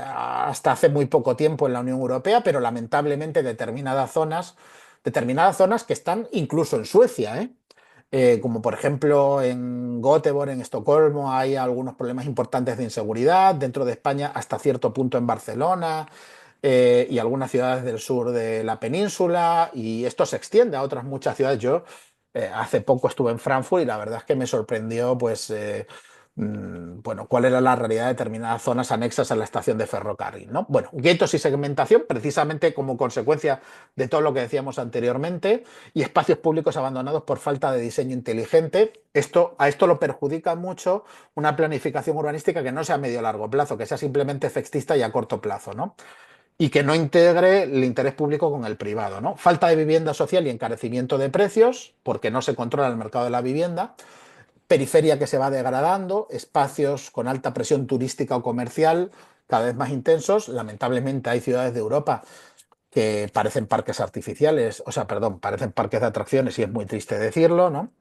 hasta hace muy poco tiempo en la Unión Europea, pero lamentablemente determinadas zonas que están incluso en Suecia, como por ejemplo en Göteborg, en Estocolmo, hay algunos problemas importantes de inseguridad, dentro de España hasta cierto punto en Barcelona y algunas ciudades del sur de la península, y esto se extiende a otras muchas ciudades. Yo hace poco estuve en Frankfurt y la verdad es que me sorprendió pues bueno, cuál era la realidad de determinadas zonas anexas a la estación de ferrocarril, ¿no? Bueno, guetos y segmentación, precisamente como consecuencia de todo lo que decíamos anteriormente, y espacios públicos abandonados por falta de diseño inteligente. A esto lo perjudica mucho una planificación urbanística que no sea a medio o largo plazo, que sea simplemente efectista y a corto plazo, ¿no? Y que no integre el interés público con el privado, ¿no? Falta de vivienda social y encarecimiento de precios, porque no se controla el mercado de la vivienda. Periferia que se va degradando, espacios con alta presión turística o comercial cada vez más intensos. Lamentablemente hay ciudades de Europa que parecen parques artificiales, o sea, perdón, parecen parques de atracciones y es muy triste decirlo, ¿no?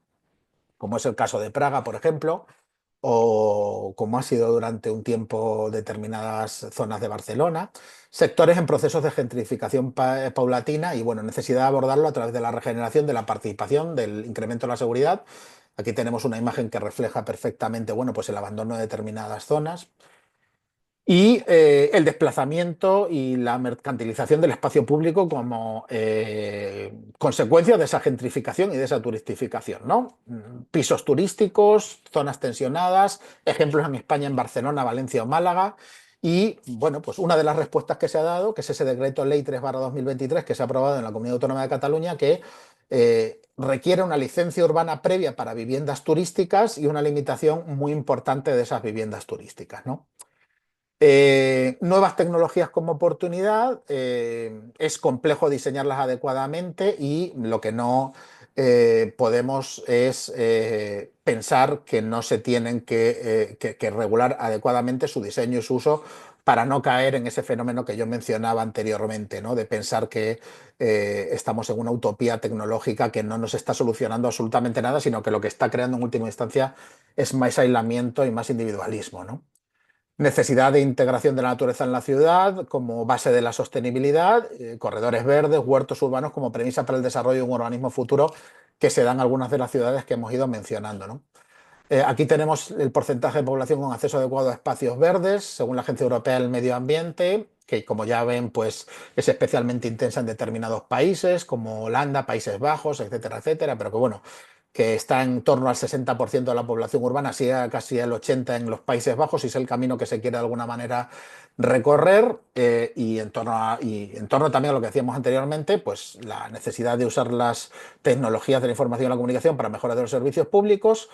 Como es el caso de Praga, por ejemplo, o como ha sido durante un tiempo determinadas zonas de Barcelona, sectores en procesos de gentrificación paulatina y, bueno, necesidad de abordarlo a través de la regeneración, de la participación, del incremento de la seguridad. Aquí tenemos una imagen que refleja perfectamente, bueno, pues el abandono de determinadas zonas y el desplazamiento y la mercantilización del espacio público como consecuencia de esa gentrificación y de esa turistificación, ¿no? Pisos turísticos, zonas tensionadas, ejemplos en España, en Barcelona, Valencia o Málaga. Y bueno, pues una de las respuestas que se ha dado, que es ese decreto ley 3/2023 que se ha aprobado en la Comunidad Autónoma de Cataluña, que requiere una licencia urbana previa para viviendas turísticas y una limitación muy importante de esas viviendas turísticas, ¿no? Nuevas tecnologías como oportunidad, es complejo diseñarlas adecuadamente y lo que no podemos es pensar que no se tienen que regular adecuadamente su diseño y su uso para no caer en ese fenómeno que yo mencionaba anteriormente, ¿no? De pensar que estamos en una utopía tecnológica que no nos está solucionando absolutamente nada, sino que lo que está creando en última instancia es más aislamiento y más individualismo, ¿no? Necesidad de integración de la naturaleza en la ciudad como base de la sostenibilidad, corredores verdes, huertos urbanos como premisa para el desarrollo de un urbanismo futuro que se dan en algunas de las ciudades que hemos ido mencionando, ¿no? Aquí tenemos el porcentaje de población con acceso adecuado a espacios verdes, según la Agencia Europea del Medio Ambiente, que como ya ven, pues es especialmente intensa en determinados países, como Holanda, Países Bajos, etcétera, etcétera, pero que bueno, que está en torno al 60% de la población urbana, sigue casi el 80% en los Países Bajos, y es el camino que se quiere de alguna manera recorrer, y en torno también a lo que decíamos anteriormente, pues la necesidad de usar las tecnologías de la información y la comunicación para mejorar los servicios públicos,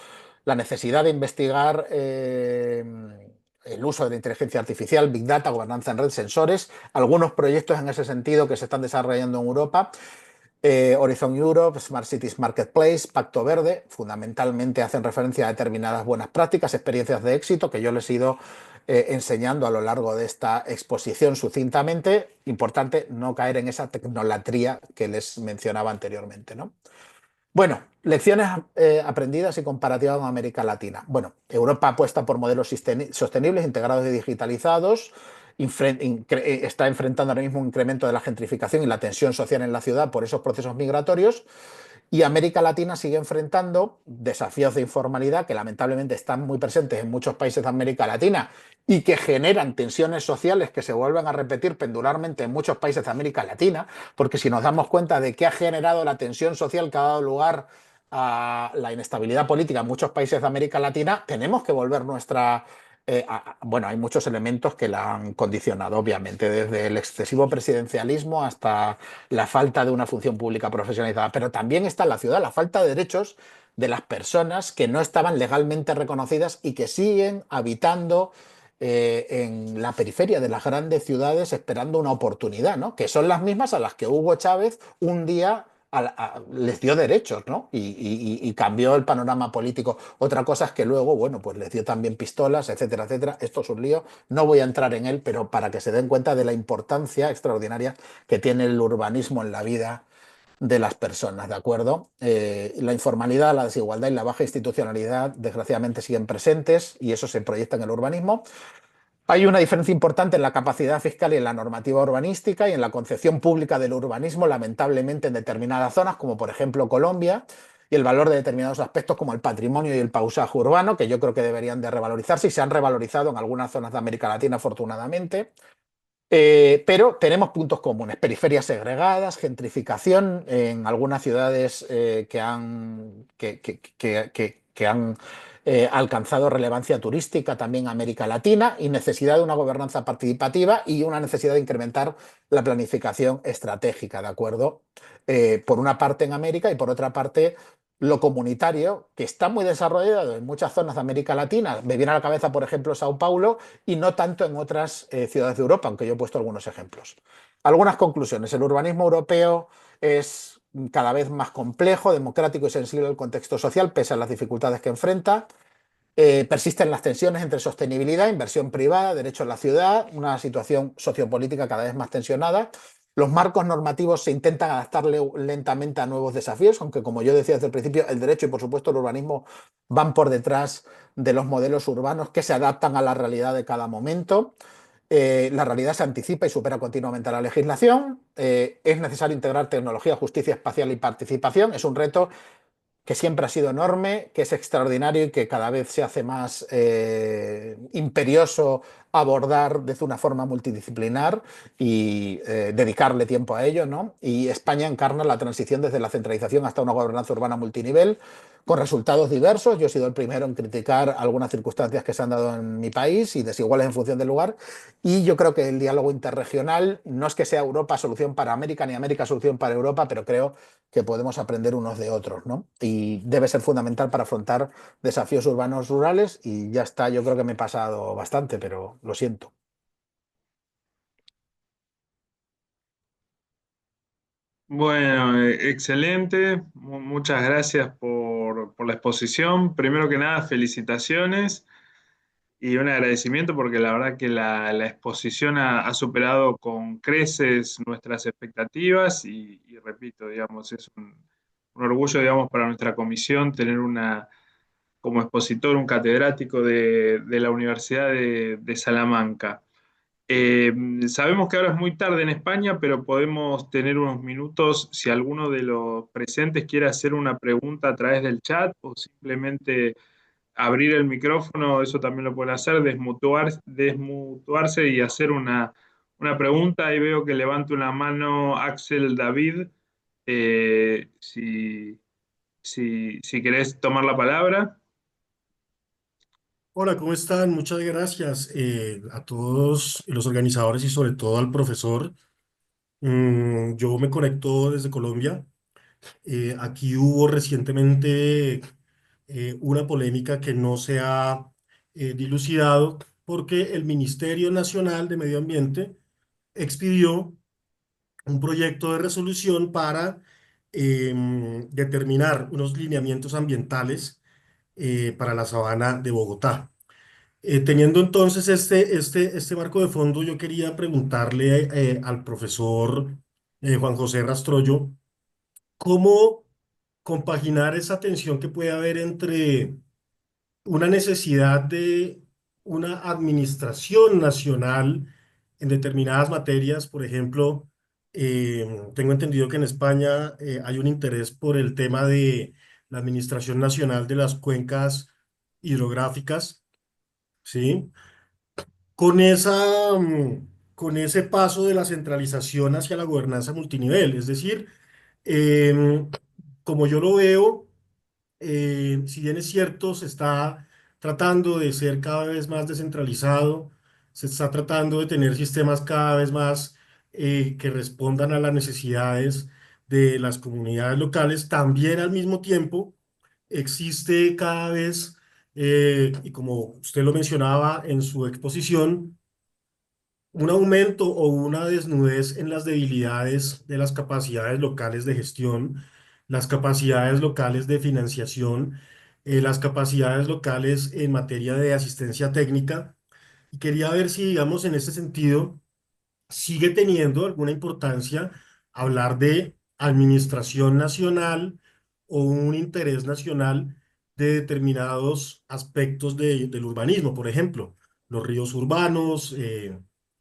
la necesidad de investigar el uso de la inteligencia artificial, Big Data, gobernanza en red, sensores, algunos proyectos en ese sentido que se están desarrollando en Europa. Horizon Europe, Smart Cities Marketplace, Pacto Verde, fundamentalmente hacen referencia a determinadas buenas prácticas, experiencias de éxito que yo les he ido enseñando a lo largo de esta exposición sucintamente. Importante no caer en esa tecnolatría que les mencionaba anteriormente, ¿no? Bueno, lecciones aprendidas y comparativas con América Latina. Bueno, Europa apuesta por modelos sostenibles, integrados y digitalizados. Está enfrentando ahora mismo un incremento de la gentrificación y la tensión social en la ciudad por esos procesos migratorios. Y América Latina sigue enfrentando desafíos de informalidad que lamentablemente están muy presentes en muchos países de América Latina y que generan tensiones sociales que se vuelven a repetir pendularmente en muchos países de América Latina, porque si nos damos cuenta de qué ha generado la tensión social que ha dado lugar a la inestabilidad política en muchos países de América Latina, tenemos que volver nuestra... bueno, hay muchos elementos que la han condicionado, obviamente, desde el excesivo presidencialismo hasta la falta de una función pública profesionalizada, pero también está en la ciudad la falta de derechos de las personas que no estaban legalmente reconocidas y que siguen habitando en la periferia de las grandes ciudades esperando una oportunidad, ¿no? Que son las mismas a las que Hugo Chávez un día les dio derechos, ¿no? Y cambió el panorama político. Otra cosa es que luego, bueno, pues les dio también pistolas, etcétera, etcétera. Esto es un lío, no voy a entrar en él, pero para que se den cuenta de la importancia extraordinaria que tiene el urbanismo en la vida de las personas, ¿de acuerdo? La informalidad, la desigualdad y la baja institucionalidad, desgraciadamente, siguen presentes y eso se proyecta en el urbanismo. Hay una diferencia importante en la capacidad fiscal y en la normativa urbanística y en la concepción pública del urbanismo, lamentablemente en determinadas zonas, como por ejemplo Colombia, y el valor de determinados aspectos como el patrimonio y el paisaje urbano, que yo creo que deberían de revalorizarse y se han revalorizado en algunas zonas de América Latina, afortunadamente. Pero tenemos puntos comunes: periferias segregadas, gentrificación en algunas ciudades que han alcanzado relevancia turística también en América Latina, y necesidad de una gobernanza participativa y una necesidad de incrementar la planificación estratégica, ¿de acuerdo? Por una parte en América y por otra parte lo comunitario, que está muy desarrollado en muchas zonas de América Latina. Me viene a la cabeza, por ejemplo, Sao Paulo, y no tanto en otras ciudades de Europa, aunque yo he puesto algunos ejemplos. Algunas conclusiones. El urbanismo europeo es cada vez más complejo, democrático y sensible al contexto social, pese a las dificultades que enfrenta. Persisten las tensiones entre sostenibilidad, inversión privada, derecho a la ciudad, una situación sociopolítica cada vez más tensionada. Los marcos normativos se intentan adaptar lentamente a nuevos desafíos, aunque, como yo decía desde el principio, el derecho y por supuesto el urbanismo van por detrás de los modelos urbanos que se adaptan a la realidad de cada momento. La realidad se anticipa y supera continuamente a la legislación. Es necesario integrar tecnología, justicia espacial y participación. Es un reto que siempre ha sido enorme, que es extraordinario y que cada vez se hace más imperioso abordar desde una forma multidisciplinar y dedicarle tiempo a ello, ¿no? Y España encarna la transición desde la centralización hasta una gobernanza urbana multinivel, con resultados diversos. Yo he sido el primero en criticar algunas circunstancias que se han dado en mi país y desiguales en función del lugar, y yo creo que el diálogo interregional no es que sea Europa solución para América ni América solución para Europa, pero creo que podemos aprender unos de otros, ¿no? Y debe ser fundamental para afrontar desafíos urbanos rurales. Y ya está, yo creo que me he pasado bastante, pero lo siento. Bueno, excelente. Muchas gracias por la exposición. Primero que nada, felicitaciones y un agradecimiento porque la verdad que la exposición ha superado con creces nuestras expectativas y repito, digamos, es un orgullo, digamos, para nuestra comisión tener como expositor un catedrático de la Universidad de Salamanca. Eh, Sabemos que ahora es muy tarde en España, pero podemos tener unos minutos si alguno de los presentes quiere hacer una pregunta a través del chat o simplemente abrir el micrófono, eso también lo pueden hacer, desmutuarse y hacer una pregunta. Ahí veo que levanta una mano Axel David. Si querés tomar la palabra. Hola, ¿cómo están? Muchas gracias a todos los organizadores y sobre todo al profesor. Yo me conecto desde Colombia. Aquí hubo recientemente una polémica que no se ha dilucidado porque el Ministerio Nacional de Medio Ambiente expidió un proyecto de resolución para determinar unos lineamientos ambientales para la sabana de Bogotá. Teniendo entonces este marco de fondo, yo quería preguntarle al profesor Juan José Rastrollo, ¿cómo compaginar esa tensión que puede haber entre una necesidad de una administración nacional en determinadas materias? Por ejemplo, tengo entendido que en España hay un interés por el tema de la administración nacional de las cuencas hidrográficas, ¿sí? Con con ese paso de la centralización hacia la gobernanza multinivel. Es decir, em, como yo lo veo, si bien es cierto, se está tratando de ser cada vez más descentralizado, se está tratando de tener sistemas cada vez más que respondan a las necesidades de las comunidades locales, también al mismo tiempo existe cada vez, y como usted lo mencionaba en su exposición, un aumento o una desnudez en las debilidades de las capacidades locales de gestión, las capacidades locales de financiación, las capacidades locales en materia de asistencia técnica. Y quería ver si, digamos, en este sentido, sigue teniendo alguna importancia hablar de administración nacional o un interés nacional de determinados aspectos del urbanismo, por ejemplo, los ríos urbanos,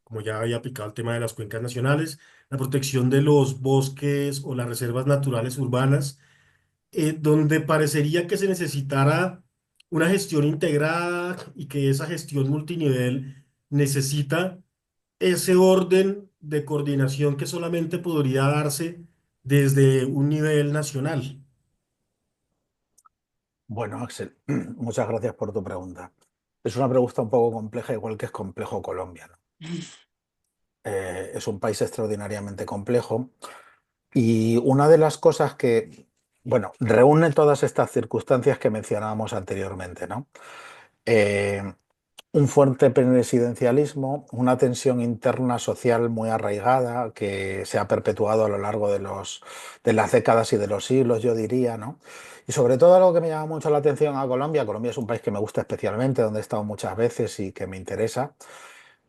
como ya había aplicado el tema de las cuencas nacionales, la protección de los bosques o las reservas naturales urbanas, donde parecería que se necesitara una gestión integrada y que esa gestión multinivel necesita ese orden de coordinación que solamente podría darse desde un nivel nacional. Bueno, Axel, muchas gracias por tu pregunta. Es una pregunta un poco compleja, igual que es complejo Colombia, ¿no? Es un país extraordinariamente complejo y una de las cosas que, bueno, reúne todas estas circunstancias que mencionábamos anteriormente, ¿no? Eh, un fuerte presidencialismo, una tensión interna social muy arraigada que se ha perpetuado a lo largo de las décadas y de los siglos, yo diría, ¿no? Y sobre todo algo que me llama mucho la atención a Colombia. Colombia es un país que me gusta especialmente, donde he estado muchas veces y que me interesa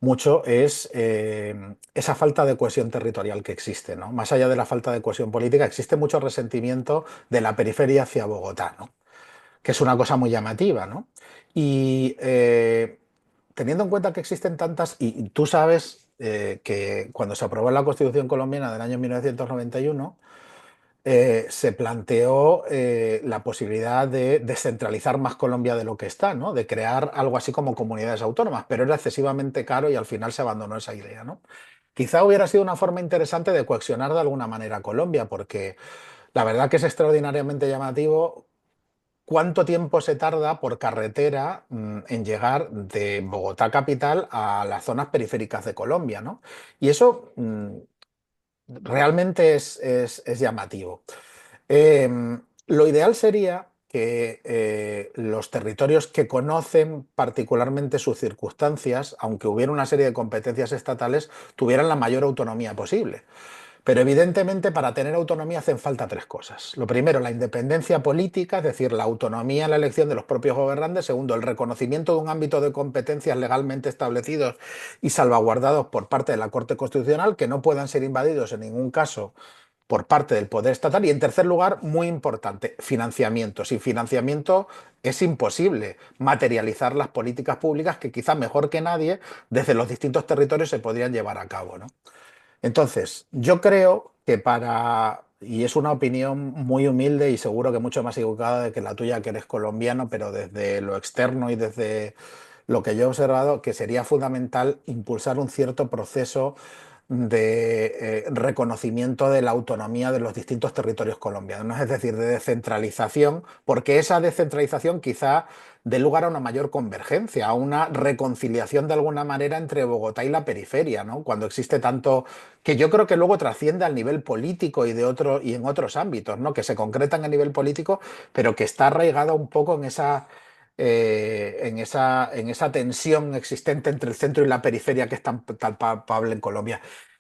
mucho, es esa falta de cohesión territorial que existe, ¿no? Más allá de la falta de cohesión política, existe mucho resentimiento de la periferia hacia Bogotá, ¿no? Que es una cosa muy llamativa, ¿no? Y teniendo en cuenta que existen tantas, y tú sabes que cuando se aprobó la Constitución colombiana del año 1991, se planteó la posibilidad de descentralizar más Colombia de lo que está, ¿no? De crear algo así como comunidades autónomas, pero era excesivamente caro y al final se abandonó esa idea, ¿no? Quizá hubiera sido una forma interesante de coaccionar de alguna manera a Colombia, porque la verdad que es extraordinariamente llamativo cuánto tiempo se tarda por carretera en llegar de Bogotá capital a las zonas periféricas de Colombia, ¿no? Y eso realmente es llamativo. Lo ideal sería que los territorios que conocen particularmente sus circunstancias, aunque hubiera una serie de competencias estatales, tuvieran la mayor autonomía posible. Pero evidentemente para tener autonomía hacen falta tres cosas. Lo primero, la independencia política, es decir, la autonomía en la elección de los propios gobernantes. Segundo, el reconocimiento de un ámbito de competencias legalmente establecidos y salvaguardados por parte de la Corte Constitucional, que no puedan ser invadidos en ningún caso por parte del poder estatal. Y en tercer lugar, muy importante, financiamiento. Sin financiamiento es imposible materializar las políticas públicas que quizás mejor que nadie desde los distintos territorios se podrían llevar a cabo, ¿no? Entonces, yo creo que para y es una opinión muy humilde y seguro que mucho más equivocada de que la tuya, que eres colombiano, pero desde lo externo y desde lo que yo he observado, que sería fundamental impulsar un cierto proceso de reconocimiento de la autonomía de los distintos territorios colombianos, ¿no? Es decir, de descentralización, porque esa descentralización quizá dé lugar a una mayor convergencia, a una reconciliación de alguna manera entre Bogotá y la periferia, ¿no? Cuando existe tanto que yo creo que luego trasciende al nivel político y y en otros ámbitos, ¿no? Que se concretan a nivel político, pero que está arraigada un poco en esa tensión existente entre el centro y la periferia que es tan palpable en Colombia.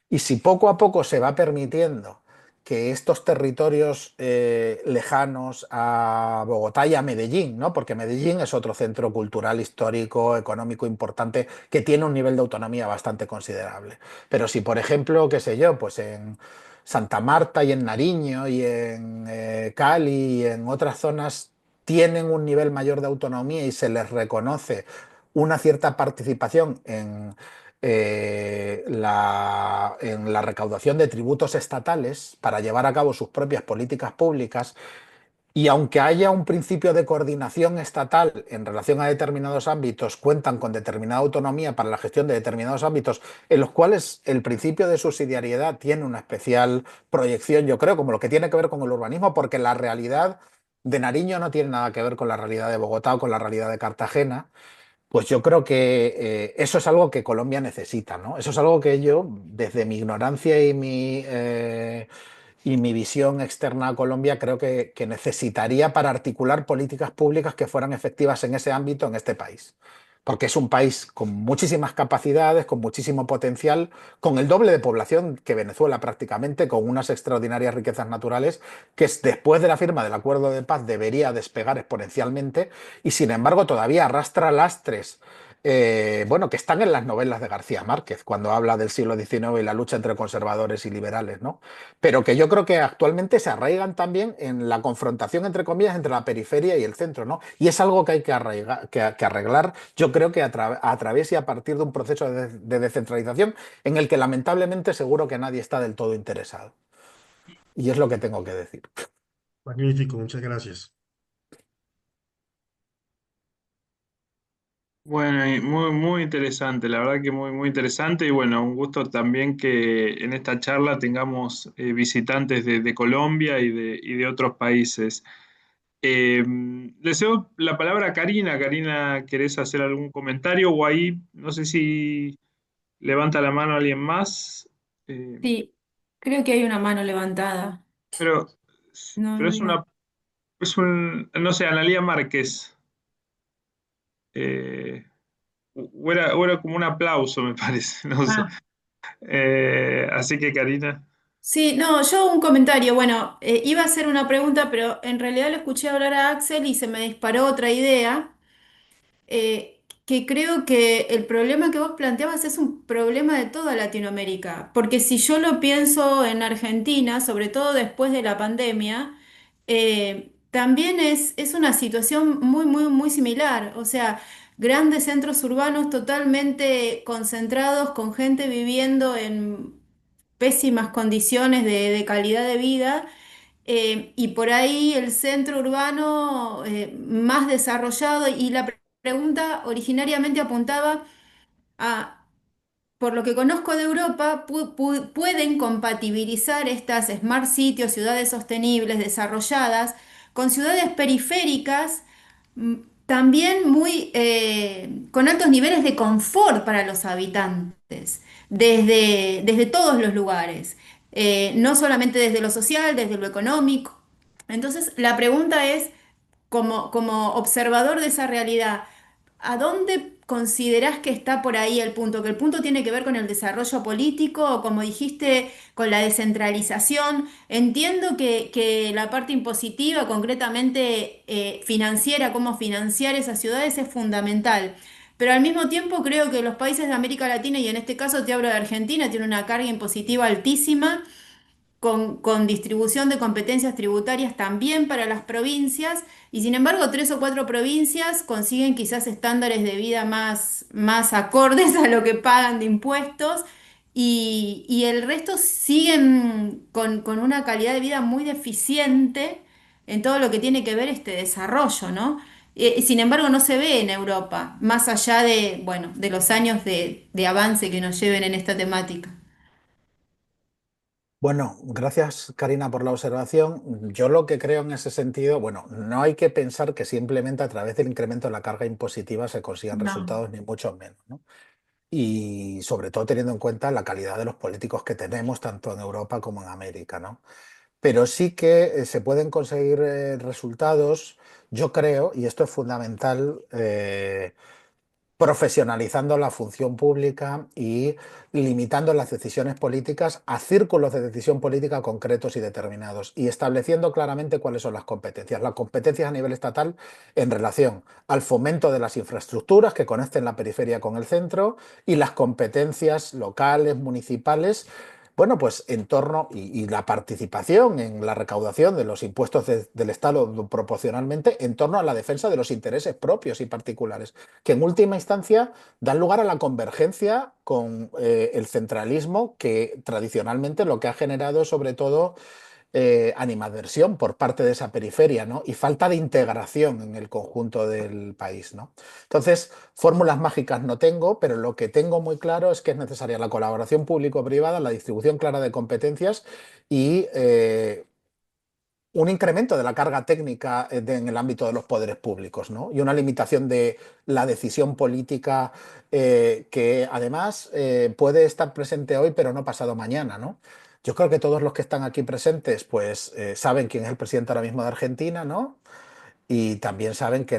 Y si poco a poco se va permitiendo que estos territorios lejanos a Bogotá y a Medellín, ¿no? Porque Medellín es otro centro cultural, histórico, económico importante que tiene un nivel de autonomía bastante considerable. Pero si, por ejemplo, qué sé yo, pues en Santa Marta y en Nariño y en Cali y en otras zonas tienen un nivel mayor de autonomía y se les reconoce una cierta participación en la recaudación de tributos estatales para llevar a cabo sus propias políticas públicas, y aunque haya un principio de coordinación estatal en relación a determinados ámbitos, cuentan con determinada autonomía para la gestión de determinados ámbitos en los cuales el principio de subsidiariedad tiene una especial proyección, yo creo, como lo que tiene que ver con el urbanismo, porque la realidad de Nariño no tiene nada que ver con la realidad de Bogotá o con la realidad de Cartagena. Pues yo creo que eso es algo que Colombia necesita, ¿no? Eso es algo que yo, desde mi ignorancia y mi visión externa a Colombia, creo que necesitaría para articular políticas públicas que fueran efectivas en ese ámbito en este país. Porque es un país con muchísimas capacidades, con muchísimo potencial, con el doble de población que Venezuela prácticamente, con unas extraordinarias riquezas naturales, que después de la firma del acuerdo de paz debería despegar exponencialmente y sin embargo todavía arrastra lastres. Bueno, que están en las novelas de García Márquez, cuando habla del siglo XIX y la lucha entre conservadores y liberales, ¿no? Pero que yo creo que actualmente se arraigan también en la confrontación, entre comillas, entre la periferia y el centro, ¿no? Y es algo que hay que arreglar, yo creo que a través y a partir de un proceso de descentralización en el que lamentablemente seguro que nadie está del todo interesado. Y es lo que tengo que decir. Magnífico, muchas gracias. Bueno, y muy interesante, la verdad que muy interesante y bueno, un gusto también que en esta charla tengamos visitantes de Colombia y de otros países. Le cedo la palabra a Karina. Karina, ¿querés hacer algún comentario? O ahí, no sé si levanta la mano alguien más, Eh, Sí, creo que hay una mano levantada. pero, No, pero no hay más. no sé, Analía Márquez. Eh, o era como un aplauso, me parece, no sé. Ah, Así que Karina, sí, no, yo un comentario. Bueno, iba a hacer una pregunta, pero en realidad lo escuché hablar a Axel y se me disparó otra idea. Que creo que el problema que vos planteabas es un problema de toda Latinoamérica, porque si yo lo pienso en Argentina, sobre todo después de la pandemia, también es una situación muy similar, o sea, grandes centros urbanos totalmente concentrados con gente viviendo en pésimas condiciones de calidad de vida, y por ahí el centro urbano más desarrollado, y la pregunta originariamente apuntaba a, por lo que conozco de Europa, pueden compatibilizar estas smart cities, ciudades sostenibles, desarrolladas, con ciudades periféricas, mm, también con altos niveles de confort para los habitantes, desde todos los lugares, no solamente desde lo social, desde lo económico. Entonces, la pregunta es, como observador de esa realidad, ¿a dónde considerás que está por ahí el punto? ¿Que el punto tiene que ver con el desarrollo político o, como dijiste, con la descentralización? Entiendo que la parte impositiva, concretamente financiera, cómo financiar esas ciudades es fundamental. Pero al mismo tiempo creo que los países de América Latina, y en este caso te hablo de Argentina, tienen una carga impositiva altísima con distribución de competencias tributarias también para las provincias, y sin embargo tres o cuatro provincias consiguen quizás estándares de vida más acordes a lo que pagan de impuestos, y el resto siguen con una calidad de vida muy deficiente en todo lo que tiene que ver este desarrollo, ¿no? Sin embargo, no se ve en Europa, más allá de, bueno, de los años de avance que nos lleven en esta temática. Bueno, gracias Karina por la observación. Yo lo que creo en ese sentido, bueno, no hay que pensar que simplemente a través del incremento de la carga impositiva se consigan No. resultados, ni mucho menos, ¿no? Y sobre todo teniendo en cuenta la calidad de los políticos que tenemos, tanto en Europa como en América, ¿no? Pero sí que se pueden conseguir resultados, yo creo, y esto es fundamental, profesionalizando la función pública y limitando las decisiones políticas a círculos de decisión política concretos y determinados y estableciendo claramente cuáles son las competencias. Las competencias a nivel estatal en relación al fomento de las infraestructuras que conecten la periferia con el centro y las competencias locales, municipales, bueno, pues en torno y la participación en la recaudación de los impuestos del Estado proporcionalmente en torno a la defensa de los intereses propios y particulares, que en última instancia dan lugar a la convergencia con el centralismo que tradicionalmente lo que ha generado es sobre todo animadversión por parte de esa periferia, ¿no? Y falta de integración en el conjunto del país, ¿no? Entonces, fórmulas mágicas no tengo, pero lo que tengo muy claro es que es necesaria la colaboración público-privada, la distribución clara de competencias y un incremento de la carga técnica en el ámbito de los poderes públicos, ¿no? Y una limitación de la decisión política que además puede estar presente hoy pero no pasado mañana, ¿no? Yo creo que todos los que están aquí presentes pues saben quién es el presidente ahora mismo de Argentina, ¿no? Y también saben que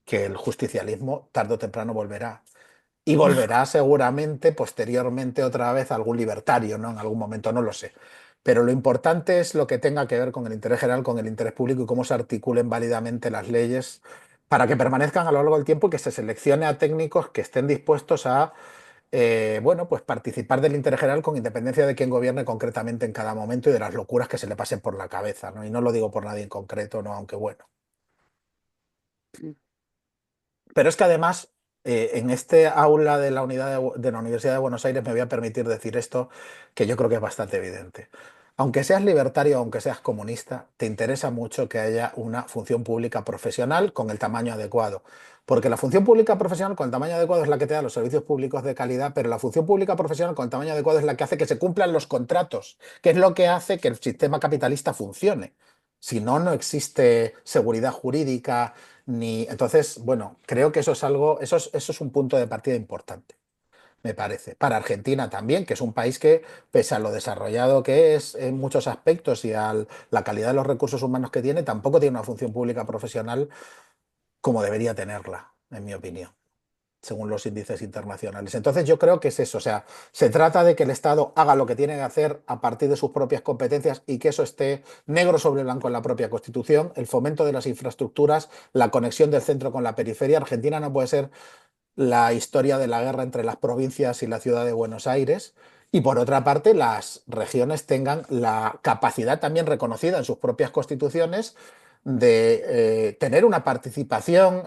el justicialismo tarde o temprano volverá. Y volverá seguramente posteriormente otra vez algún libertario, ¿no? En algún momento, no lo sé. Pero lo importante es lo que tenga que ver con el interés general, con el interés público y cómo se articulen válidamente las leyes para que permanezcan a lo largo del tiempo y que se seleccione a técnicos que estén dispuestos a, bueno, pues participar del interés general con independencia de quién gobierne concretamente en cada momento y de las locuras que se le pasen por la cabeza, ¿no? Y no lo digo por nadie en concreto, ¿no? Aunque bueno. Pero es que además, en este aula de la de la Universidad de Buenos Aires me voy a permitir decir esto, que yo creo que es bastante evidente. Aunque seas libertario, aunque seas comunista, te interesa mucho que haya una función pública profesional con el tamaño adecuado. Porque la función pública profesional con el tamaño adecuado es la que te da los servicios públicos de calidad, pero la función pública profesional con el tamaño adecuado es la que hace que se cumplan los contratos, que es lo que hace que el sistema capitalista funcione. Si no, no existe seguridad jurídica, ni. Entonces, bueno, creo que eso es algo, eso es un punto de partida importante, me parece. Para Argentina también, que es un país que, pese a lo desarrollado que es en muchos aspectos y a la calidad de los recursos humanos que tiene, tampoco tiene una función pública profesional como debería tenerla, en mi opinión, según los índices internacionales. Entonces yo creo que es eso, o sea, se trata de que el Estado haga lo que tiene que hacer a partir de sus propias competencias y que eso esté negro sobre blanco en la propia Constitución, el fomento de las infraestructuras, la conexión del centro con la periferia. Argentina no puede ser la historia de la guerra entre las provincias y la ciudad de Buenos Aires. Y por otra parte, las regiones tengan la capacidad también reconocida en sus propias constituciones de tener una participación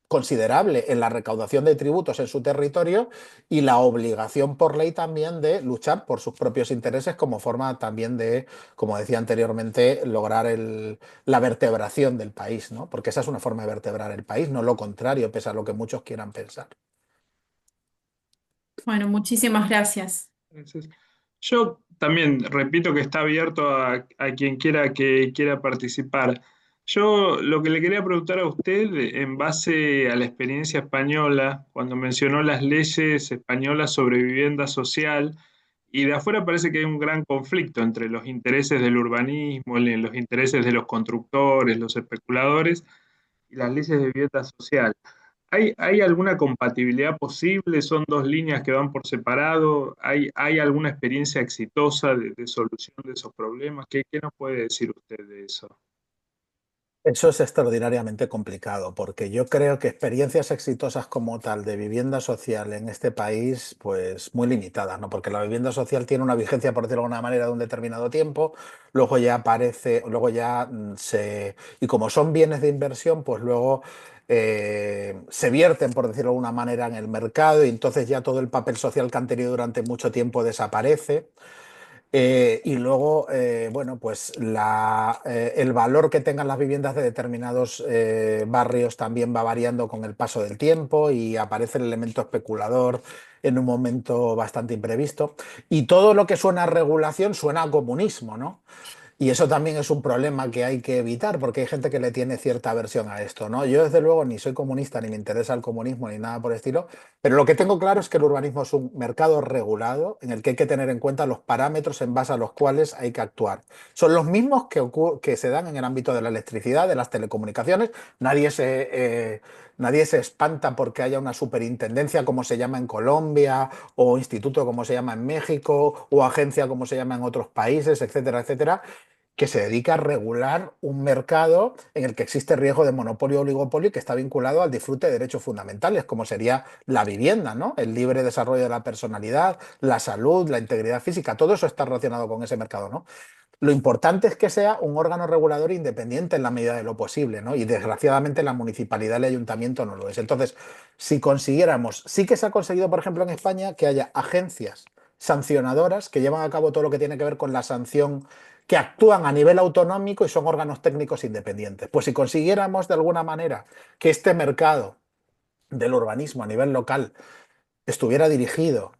considerable en la recaudación de tributos en su territorio y la obligación por ley también de luchar por sus propios intereses como forma también de, como decía anteriormente, lograr la vertebración del país, ¿no? Porque esa es una forma de vertebrar el país, no lo contrario, pese a lo que muchos quieran pensar. Bueno, muchísimas gracias. Entonces, yo también repito que está abierto a quien quiera que quiera participar. Yo lo que le quería preguntar a usted, en base a la experiencia española, cuando mencionó las leyes españolas sobre vivienda social, y de afuera parece que hay un gran conflicto entre los intereses del urbanismo, los intereses de los constructores, los especuladores, y las leyes de vivienda social. ¿Hay alguna compatibilidad posible? ¿Son dos líneas que van por separado? ¿Hay alguna experiencia exitosa de solución de esos problemas? ¿Qué nos puede decir usted de eso? Eso es extraordinariamente complicado, porque yo creo que experiencias exitosas como tal de vivienda social en este país, pues muy limitadas, ¿no? Porque la vivienda social tiene una vigencia, por decirlo de alguna manera, de un determinado tiempo, luego ya aparece, luego ya y como son bienes de inversión, pues luego se vierten, por decirlo de alguna manera, en el mercado y entonces ya todo el papel social que han tenido durante mucho tiempo desaparece. Y luego, bueno, pues el valor que tengan las viviendas de determinados barrios también va variando con el paso del tiempo y aparece el elemento especulador en un momento bastante imprevisto. Y todo lo que suena a regulación suena a comunismo, ¿no? Y eso también es un problema que hay que evitar, porque hay gente que le tiene cierta aversión a esto, ¿no? Yo, desde luego, ni soy comunista, ni me interesa el comunismo, ni nada por el estilo, pero lo que tengo claro es que el urbanismo es un mercado regulado en el que hay que tener en cuenta los parámetros en base a los cuales hay que actuar. Son los mismos que se dan en el ámbito de la electricidad, de las telecomunicaciones. Nadie se espanta porque haya una superintendencia, como se llama en Colombia, o instituto, como se llama en México, o agencia, como se llama en otros países, etcétera, etcétera, que se dedica a regular un mercado en el que existe riesgo de monopolio o oligopolio y que está vinculado al disfrute de derechos fundamentales, como sería la vivienda, ¿no? El libre desarrollo de la personalidad, la salud, la integridad física, todo eso está relacionado con ese mercado, ¿no? Lo importante es que sea un órgano regulador independiente en la medida de lo posible, ¿no? Y desgraciadamente la municipalidad y el ayuntamiento no lo es. Entonces, si consiguiéramos, sí que se ha conseguido, por ejemplo, en España, que haya agencias sancionadoras que llevan a cabo todo lo que tiene que ver con la sanción, que actúan a nivel autonómico y son órganos técnicos independientes. Pues si consiguiéramos de alguna manera que este mercado del urbanismo a nivel local estuviera dirigido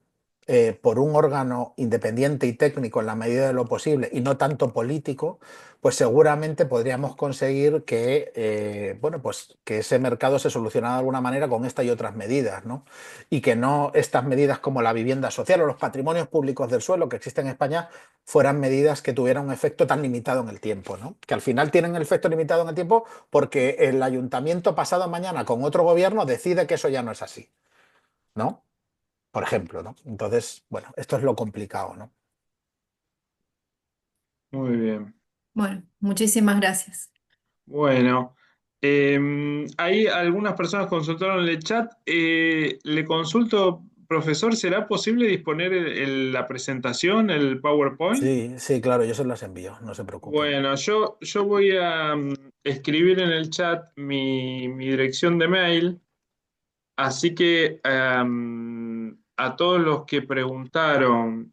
por un órgano independiente y técnico en la medida de lo posible y no tanto político, pues seguramente podríamos conseguir que, bueno, pues que ese mercado se solucionara de alguna manera con esta y otras medidas, ¿no? Y que no estas medidas como la vivienda social o los patrimonios públicos del suelo que existen en España fueran medidas que tuvieran un efecto tan limitado en el tiempo, ¿no? Que al final tienen el efecto limitado en el tiempo porque el ayuntamiento pasado mañana con otro gobierno decide que eso ya no es así, ¿no? Por ejemplo, ¿no? Entonces, bueno, esto es lo complicado, ¿no? Muy bien. Bueno, muchísimas gracias. Bueno, hay algunas personas consultaron en el chat. Le consulto, profesor, ¿será posible disponer la presentación, el PowerPoint? Sí, sí, claro, yo se las envío, no se preocupen. Bueno, yo voy a escribir en el chat mi dirección de mail, así que a todos los que preguntaron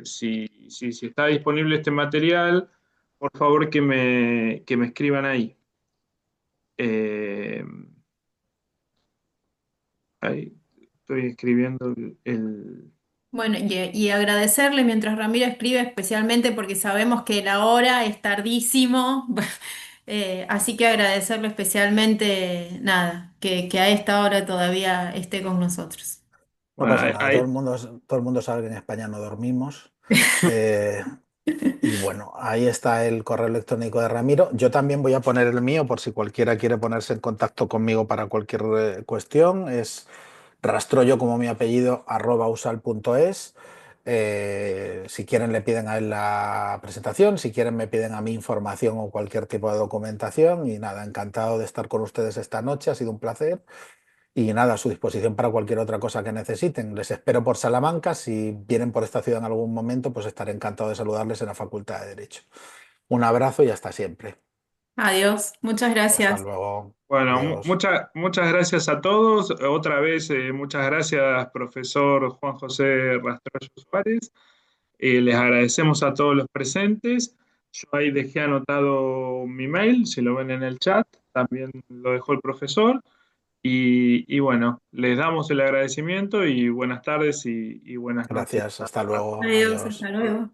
si está disponible este material, por favor que me escriban ahí. Eh, Ahí estoy escribiendo Bueno, y agradecerle mientras Ramiro escribe, especialmente porque sabemos que la hora es tardísimo, así que agradecerle especialmente, nada, que a esta hora todavía esté con nosotros. No Bueno, pasa nada, todo el mundo sabe que en España no dormimos. Eh, y bueno, ahí está el correo electrónico de Ramiro. Yo también voy a poner el mío por si cualquiera quiere ponerse en contacto conmigo para cualquier cuestión. Es rastrollo como mi apellido @usal.es. Si quieren le piden a él la presentación, si quieren me piden a mí información o cualquier tipo de documentación y nada, encantado de estar con ustedes esta noche, ha sido un placer y nada, a su disposición para cualquier otra cosa que necesiten. Les espero por Salamanca, si vienen por esta ciudad en algún momento, pues estaré encantado de saludarles en la Facultad de Derecho. Un abrazo y hasta siempre. Adiós, muchas Hasta gracias. luego. bueno, Adiós. muchas gracias a todos. Otra vez, muchas gracias, profesor Juan José Rastrollo Suárez. Les agradecemos a todos los presentes. Yo ahí dejé anotado mi mail, si lo ven en el chat, también lo dejó el profesor. Y bueno, les damos el agradecimiento y buenas tardes y buenas noches Gracias. a Hasta luego. Adiós, hasta Adiós. luego.